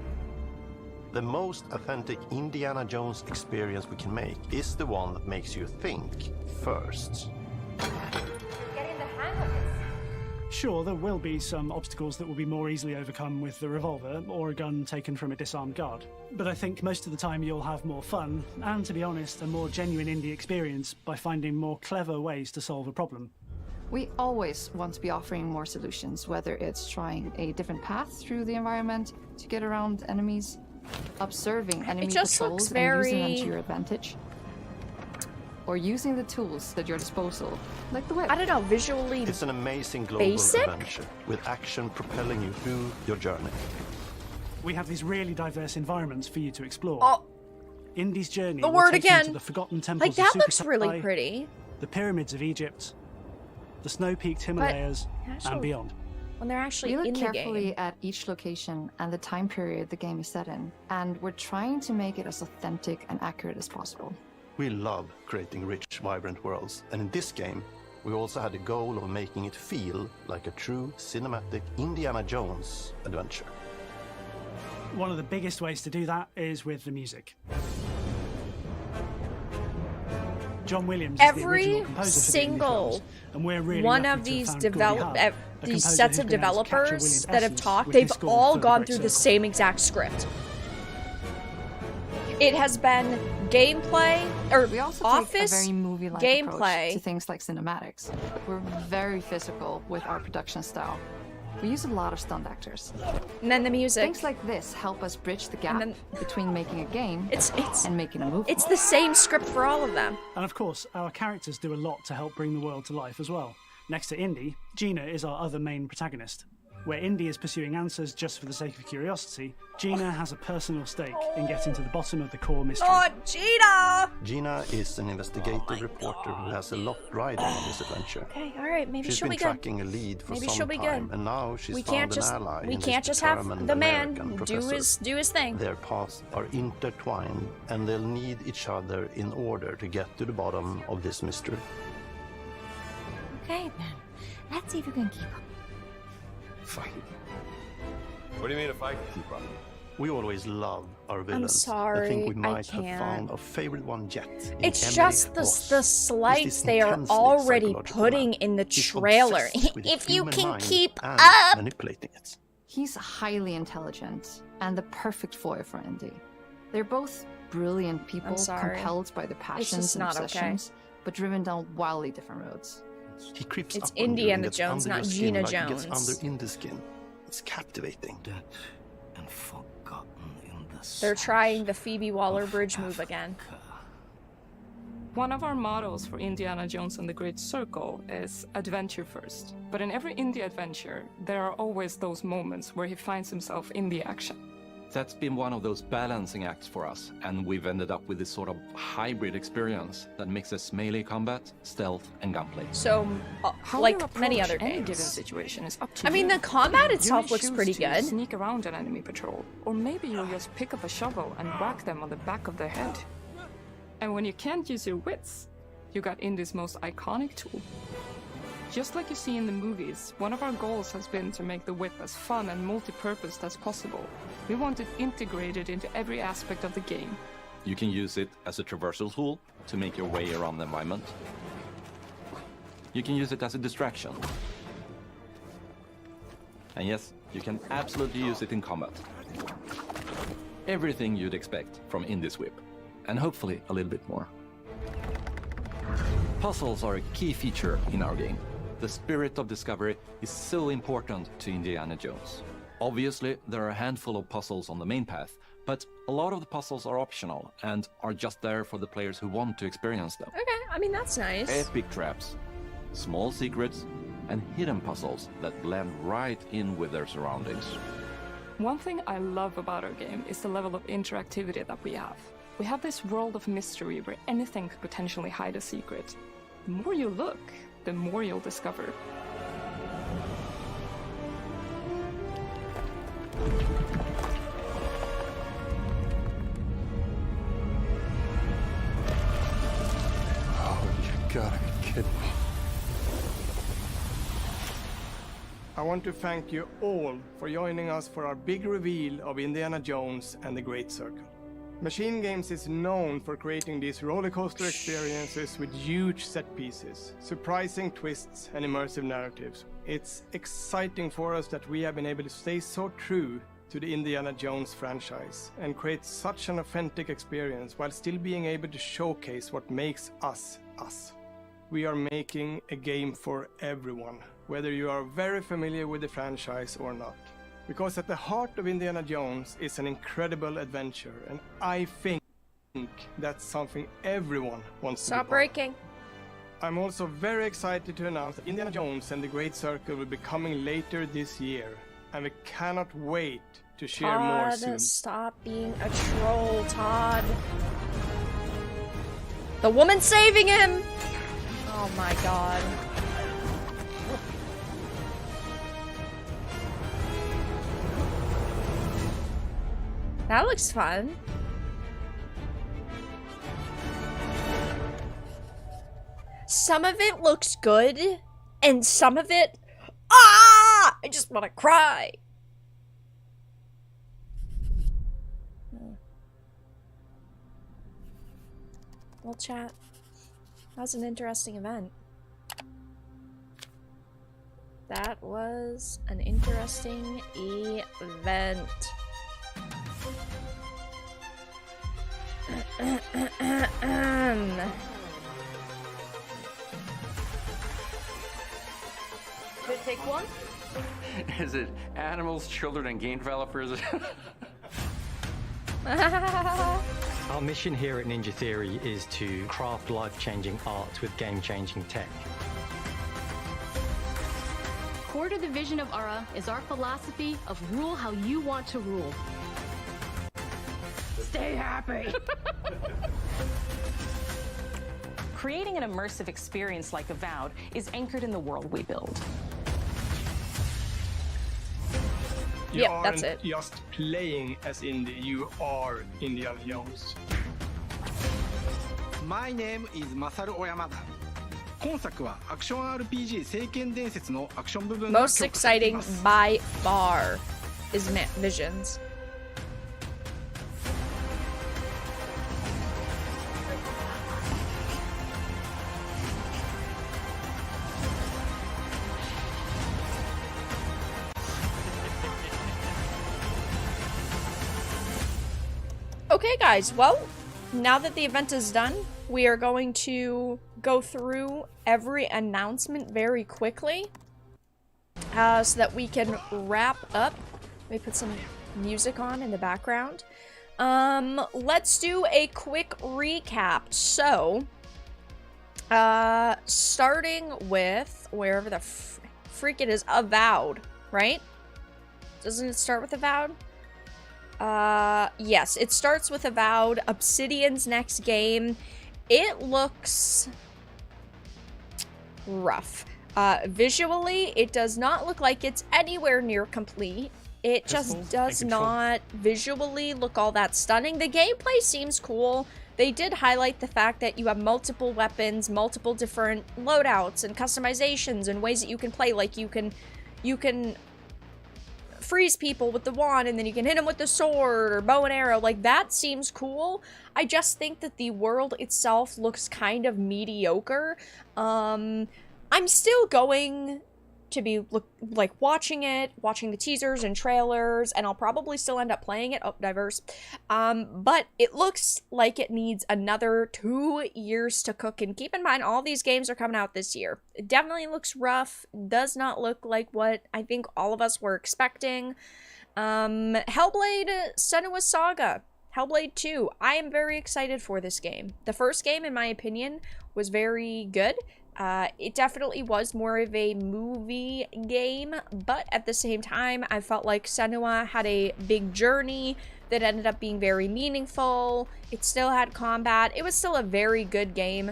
The most authentic Indiana Jones experience we can make is the one that makes you think first. Sure, there will be some obstacles that will be more easily overcome with the revolver or a gun taken from a disarmed guard. But I think most of the time you'll have more fun, and to be honest, a more genuine indie experience by finding more clever ways to solve a problem. We always want to be offering more solutions, whether it's trying a different path through the environment to get around enemies, observing enemy just patrols looks and using them very- to your advantage, or using the tools at your disposal, like the whip. I don't know, visually It's an amazing global basic? adventure with action propelling you through your journey. We have these really diverse environments for you to explore. Oh. Indy's journey The will word take you again. to the forgotten temples Like, that of looks Super really Sentai, pretty. the pyramids of Egypt, the snow-peaked Himalayas, actually- and beyond. When they're actually We look in the carefully game. at each location and the time period the game is set in, and we're trying to make it as authentic and accurate as possible. We love creating rich, vibrant worlds, and in this game, we also had the goal of making it feel like a true cinematic Indiana Jones adventure. One of the biggest ways to do that is with the music. John Williams is the Every original composer for the indie single films, and we're really one lucky of to have these found Gordy Hub, a these composer sets who's of been able to capture developers Williams' that have essence talked, with his they've score all for The gone Great through the Circle. same exact script. It has been gameplay or We also office take a very movie-like approach gameplay. to things like cinematics. We're very physical with our production style. We use a lot of stunt actors. And then the music. Things like this help us bridge the gap between making a game and making a movie. It's the same script for all of them. And of course, our characters do a lot to help bring the world to life as well. Next to Indy, Gina is our other main protagonist. Where Indy is pursuing answers just for the sake of curiosity, Gina has a personal stake in getting to the bottom of the core mystery. Oh, Gina! Gina is an investigative reporter who has a lot riding on this adventure. Okay, all right, maybe She's she'll been be good. tracking a lead for Maybe some she'll be time, good. and now she's We found can't an just ally we in can't this just have determined the man American do professor. his thing. Their paths are intertwined, and they'll need each other in order to get to the bottom of this mystery. Okay, then. Let's see if you can keep up. Fight. What do you mean if I can keep up? We always love our villains. sorry, I think we I might have can't. found our favorite one yet. in It's Emily just Ross. the slights this they are intensely already psychological putting man. in the He's trailer. obsessed with the If you human can mind keep and up. manipulating it. He's highly intelligent and the perfect foil for Indy. They're both brilliant people sorry. compelled by their It's passions just and not okay. obsessions, but driven down wildly different roads. He creeps It's up on you Indiana and gets Jones, under not your skin Gina like he gets Jones. under in the skin. It's captivating. And forgotten in the They're trying the Phoebe Waller-Bridge move again. One of our mottos for Indiana Jones and the Great Circle is adventure first. But in every indie adventure, there are always those moments where he finds himself in the action. That's been one of those balancing acts for us, and we've ended up with this sort of hybrid experience that mixes melee combat, stealth, and gunplay. So, How like you approach many other any games. given situation is up to I mean, you. the combat You itself may looks choose pretty to good. Sneak around an enemy patrol, or maybe you'll just pick up a shovel and whack them on the back of the head. And when you can't use your wits, you got Indie's most iconic tool. Just like you see in the movies, one of our goals has been to make the whip as fun and multi-purposed as possible. We want it integrated into every aspect of the game. You can use it as a traversal tool to make your way around the environment. You can use it as a distraction. And yes, you can absolutely use it in combat. Everything you'd expect from Indie's whip, and hopefully a little bit more. Puzzles are a key feature in our game. The spirit of discovery is so important to Indiana Jones. Obviously, there are a handful of puzzles on the main path, but a lot of the puzzles are optional and are just there for the players who want to experience them. Okay, I mean, that's nice. Epic traps, small secrets, and hidden puzzles that blend right in with their surroundings. One thing I love about our game is the level of interactivity that we have. We have this world of mystery where anything could potentially hide a secret. The more you look, the more you'll discover. Oh, you gotta be kidding me. I want to thank you all for joining us for our big reveal of Indiana Jones and the Great Circle. Machine Games is known for creating these rollercoaster experiences with huge set pieces, surprising twists, and immersive narratives. It's exciting for us that we have been able to stay so true to the Indiana Jones franchise and create such an authentic experience while still being able to showcase what makes us us. We are making a game for everyone, whether you are very familiar with the franchise or not. Because at the heart of Indiana Jones is an incredible adventure, and I think that's something everyone wants to be Stop part of. breaking. I'm also very excited to announce that Indiana Jones and the Great Circle will be coming later this year, and we cannot wait to share more soon. Todd, stop being a troll, Todd. The woman saving him! Oh my god. That looks fun. Some of it looks good, and some of it... Ah! I just want to cry. Well, chat, that was an interesting event. That was an interesting event. Could it take one? Is it animals, children, and game developers? Our mission here at Ninja Theory is to craft life-changing art with game-changing tech. Core to the vision of Ara is our philosophy of rule how you want to rule. Stay happy! Creating an immersive experience like Avowed is anchored in the world we build. You Yep, aren't that's it. just playing as Indy, you are Indiana Jones. My name is Masaru Oyamada. 今作はアクション RPG 聖剣伝説のアクション部分が Most 強化されてい exciting ます by far is Visions. Okay guys, well, now that the event is done, we are going to go through every announcement very quickly so that we can wrap up. Let me put some music on in the background. Let's do a quick recap. So, Starting with wherever the freak it is, Avowed, right? Doesn't it start with Avowed? Yes, it starts with Avowed, Obsidian's next game. It looks rough. Visually, it does not look like it's anywhere near complete. It just does not visually look all that stunning. The gameplay seems cool. They did highlight the fact that you have multiple weapons, multiple different loadouts and customizations and ways that you can play. Like you can freeze people with the wand and then you can hit them with the sword or bow and arrow. Like, that seems cool. I just think that the world itself looks kind of mediocre. I'm still going to be watching the teasers and trailers, and I'll probably still end up playing it. Oh, diverse. But it looks like it needs another 2 years to cook, and keep in mind all these games are coming out this year. It definitely looks rough, does not look like what I think all of us were expecting. Hellblade Senua Saga, Hellblade 2. I am very excited for this game. The first game, in my opinion, was very good. It definitely was more of a movie game, but at the same time, I felt like Senua had a big journey that ended up being very meaningful. It still had combat. It was still a very good game,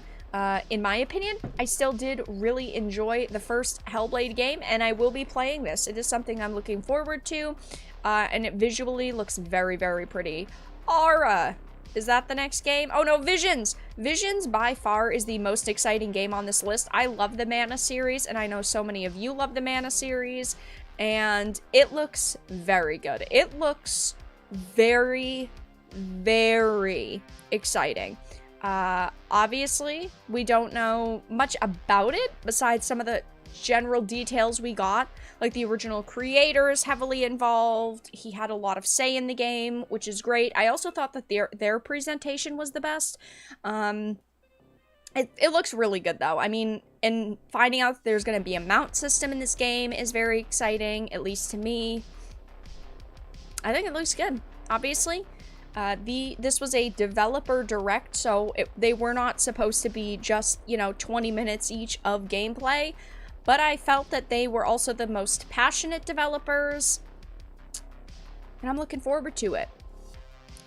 in my opinion. I still did really enjoy the first Hellblade game, and I will be playing this. It is something I'm looking forward to, and it visually looks very, very pretty. Aura. Is that the next game? Oh no, Visions! Visions by far is the most exciting game on this list. I love the Mana series, and I know so many of you love the Mana series, and it looks very good. It looks very, very exciting. Obviously, we don't know much about it besides some of the general details we got. Like, the original creator is heavily involved. He had a lot of say in the game, which is great. I also thought that their presentation was the best. It looks really good, though. I mean, and finding out that there's going to be a mount system in this game is very exciting, at least to me. I think it looks good, obviously. This was a developer direct, so they were not supposed to be just, 20 minutes each of gameplay. But I felt that they were also the most passionate developers, and I'm looking forward to it.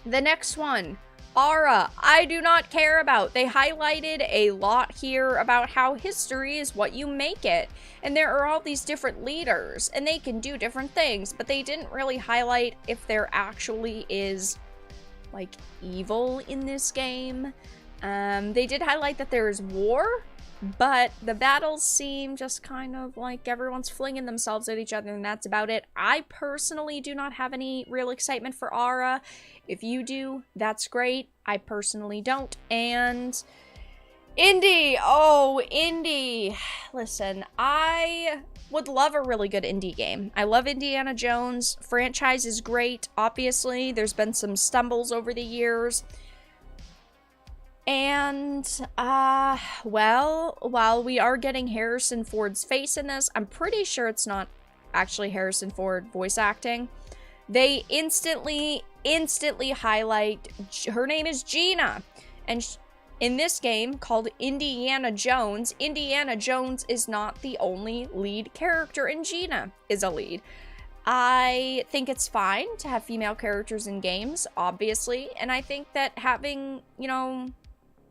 The next one, Aura, I do not care about. They highlighted a lot here about how history is what you make it, and there are all these different leaders, and they can do different things, but they didn't really highlight if there actually is, like, evil in this game. They did highlight that there is war, but the battles seem just kind of like everyone's flinging themselves at each other, and that's about it. I personally do not have any real excitement for Aura. If you do, that's great. I personally don't. And indie! Oh, indie! Listen, I would love a really good indie game. I love Indiana Jones. Franchise is great, obviously. There's been some stumbles over the years. And, well, while we are getting Harrison Ford's face in this, I'm pretty sure it's not actually Harrison Ford voice acting. They instantly highlight, her name is Gina. And in this game called Indiana Jones is not the only lead character, and Gina is a lead. I think it's fine to have female characters in games, obviously, and I think that having,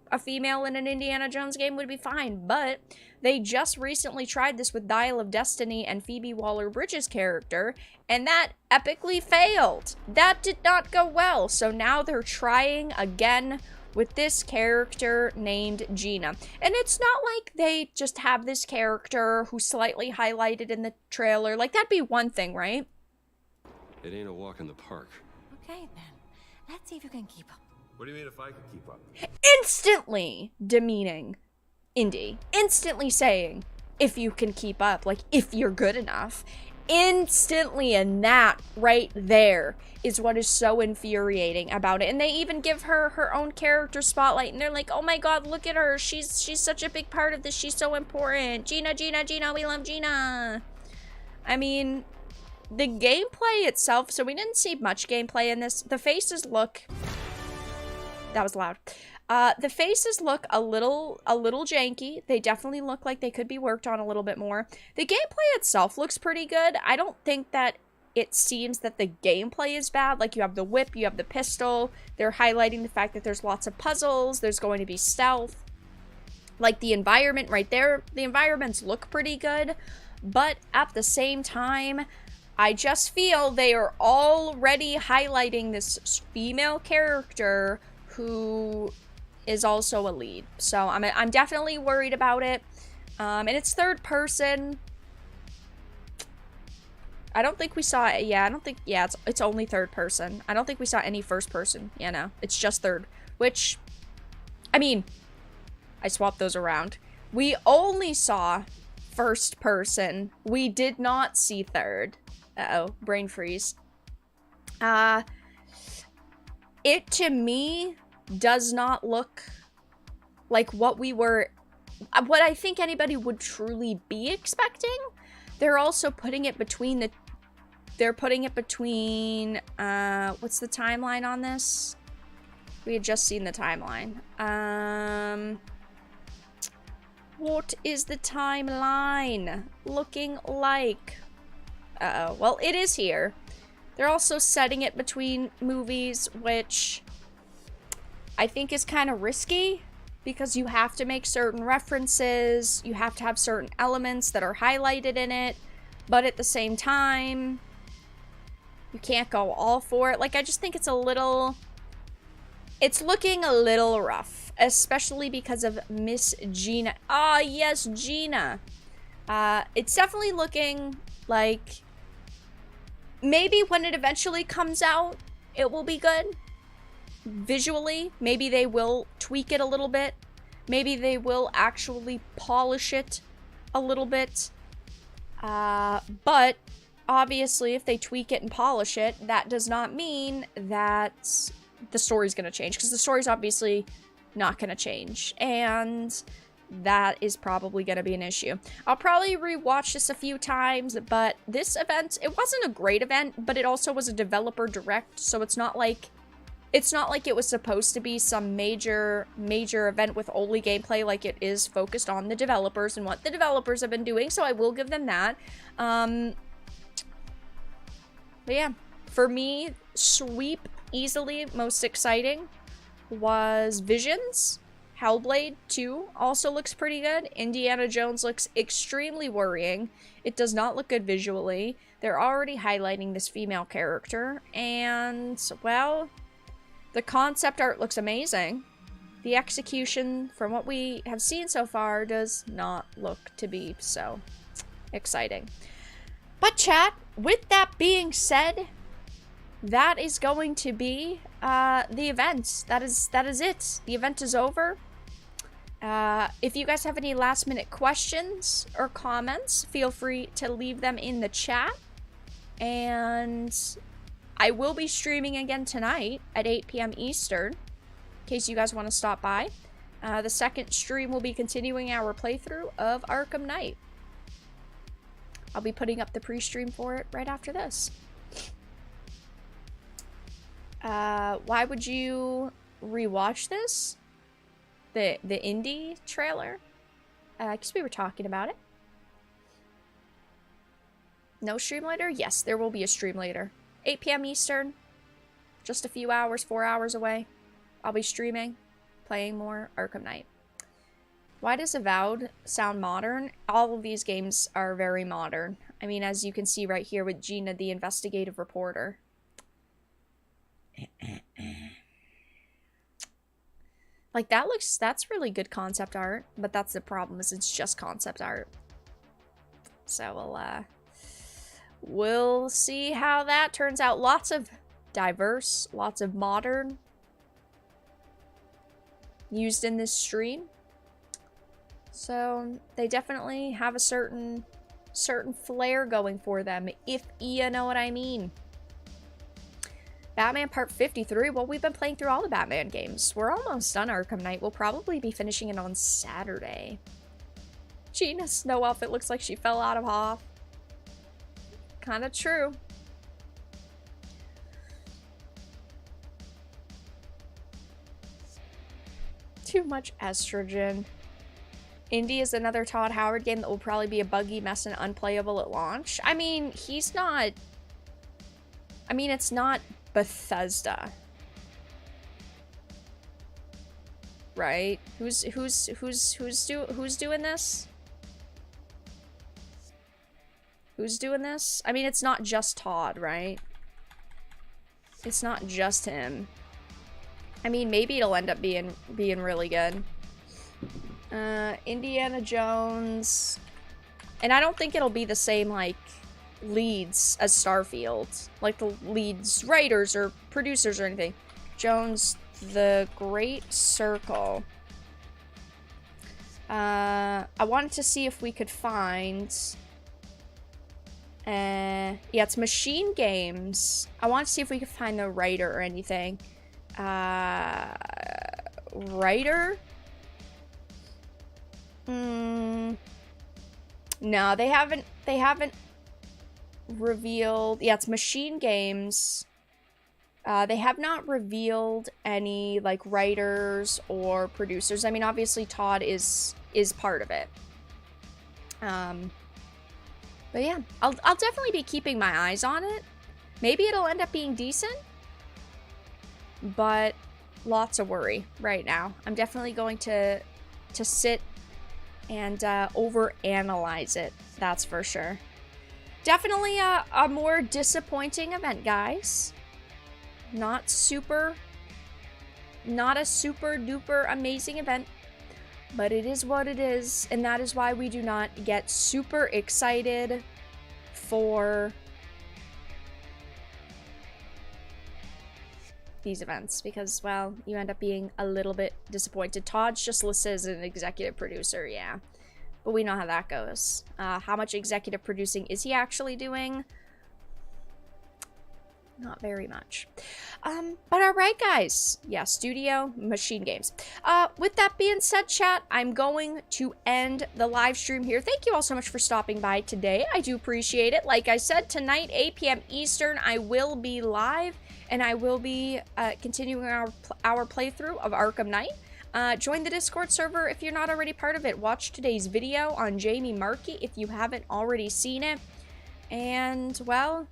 a female in an Indiana Jones game would be fine, but they just recently tried this with Dial of Destiny and Phoebe Waller-Bridge's character, and that epically failed. That did not go well, so now they're trying again with this character named Gina. And it's not like they just have this character who's slightly highlighted in the trailer. Like, that'd be one thing, right? It ain't a walk in the park. Okay, then. Let's see if you can keep up. What do you mean if I could keep up? Instantly demeaning Indy. Instantly saying, if you can keep up, like, if you're good enough. Instantly, and that right there is what is so infuriating about it. And they even give her her own character spotlight, and they're like, oh my god, look at her, she's such a big part of this, she's so important. Gina, we love Gina. I mean, the gameplay itself, so we didn't see much gameplay in this. The faces look... That was loud. The faces look a little janky. They definitely look like they could be worked on a little bit more. The gameplay itself looks pretty good. I don't think that it seems that the gameplay is bad. Like, you have the whip, you have the pistol. They're highlighting the fact that there's lots of puzzles. There's going to be stealth. Like, the environment right there, the environments look pretty good. But at the same time, I just feel they are already highlighting this female character who is also a lead. So I'm definitely worried about it. And it's third person. I don't think we saw it. Yeah, I don't think, yeah, it's only third person. I don't think we saw any first person. Yeah, no, it's just third. Which, I mean, I swapped those around. We only saw first person. We did not see third. Uh-oh, brain freeze. It, to me, does not look like what I think anybody would truly be expecting. They're also putting it between what's the timeline on this? We had just seen the timeline. What is the timeline looking like? Uh-oh. Well, it is here. They're also setting it between movies, which I think is kind of risky because you have to make certain references. You have to have certain elements that are highlighted in it. But at the same time, you can't go all for it. Like, I just think it's looking a little rough, especially because of Miss Gina. Ah, yes, Gina. It's definitely looking like maybe when it eventually comes out, it will be good. Visually, maybe they will tweak it a little bit. Maybe they will actually polish it a little bit. But obviously, if they tweak it and polish it, that does not mean that the story's going to change, because the story's obviously not going to change, and that is probably going to be an issue. I'll probably rewatch this a few times, but this event, it wasn't a great event, but it also was a developer direct, so it's not like it was supposed to be some major event with only gameplay. Like, it is focused on the developers and what the developers have been doing, so I will give them that. But yeah, for me, sweep easily most exciting was Visions. Hellblade II also looks pretty good. Indiana Jones looks extremely worrying. It does not look good visually. They're already highlighting this female character, and, well, the concept art looks amazing. The execution, from what we have seen so far, does not look to be so exciting. But chat, with that being said, that is going to be the event. That is it. The event is over. If you guys have any last minute questions or comments, feel free to leave them in the chat. And I will be streaming again tonight at 8 p.m. Eastern, in case you guys want to stop by. The second stream will be continuing our playthrough of Arkham Knight. I'll be putting up the pre-stream for it right after this. Why would you rewatch this? The indie trailer? Because we were talking about it. No stream later? Yes, there will be a stream later. 8 p.m. Eastern. Just a few hours, 4 hours away. I'll be streaming, playing more Arkham Knight. Why does Avowed sound modern? All of these games are very modern. I mean, as you can see right here with Gina, the investigative reporter. Like, that's really good concept art, but that's the problem, is it's just concept art. So we'll see how that turns out. Lots of diverse, lots of modern used in this stream. So they definitely have a certain flair going for them, if you know what I mean. Batman Part 53. Well, we've been playing through all the Batman games. We're almost done Arkham Knight. We'll probably be finishing it on Saturday. Gina's snow outfit looks like she fell out of Hoth. Kinda true. Too much estrogen. Indie is another Todd Howard game that will probably be a buggy mess and unplayable at launch. I mean, he's not... I mean, it's not Bethesda. Right? Who's doing this? Who's doing this? I mean, it's not just Todd, right? It's not just him. I mean, maybe it'll end up being really good. Indiana Jones. And I don't think it'll be the same, like, leads as Starfield. Like, the leads writers or producers or anything. Jones, The Great Circle. I wanted to see if we could find... yeah, it's Machine Games. I want to see if we could find the writer or anything. Writer? No, they haven't revealed. Yeah, it's Machine Games. They have not revealed any, like, writers or producers. I mean, obviously Todd is part of it. But yeah, I'll definitely be keeping my eyes on it. Maybe it'll end up being decent, but lots of worry right now. I'm definitely going to sit and overanalyze it. That's for sure. Definitely a more disappointing event, guys. Not a super duper amazing event, but it is what it is, and that is why we do not get super excited for these events, because, well, you end up being a little bit disappointed. Todd's just listed as an executive producer, yeah, but we know how that goes. How much executive producing is he actually doing? Not very much. But alright, guys. Yeah, Studio Machine Games. With that being said, chat, I'm going to end the live stream here. Thank you all so much for stopping by today. I do appreciate it. Like I said, tonight, 8 p.m. Eastern, I will be live, and I will be continuing our playthrough of Arkham Knight. Join the Discord server if you're not already part of it. Watch today's video on Jamie Markey if you haven't already seen it. And, well...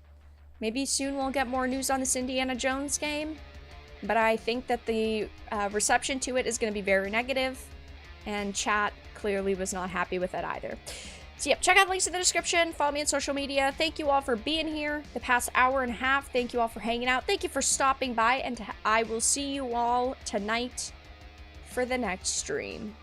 maybe soon we'll get more news on this Indiana Jones game, but I think that the reception to it is going to be very negative, and chat clearly was not happy with it either. So yep, check out the links in the description, follow me on social media. Thank you all for being here the past hour and a half. Thank you all for hanging out. Thank you for stopping by, and I will see you all tonight for the next stream.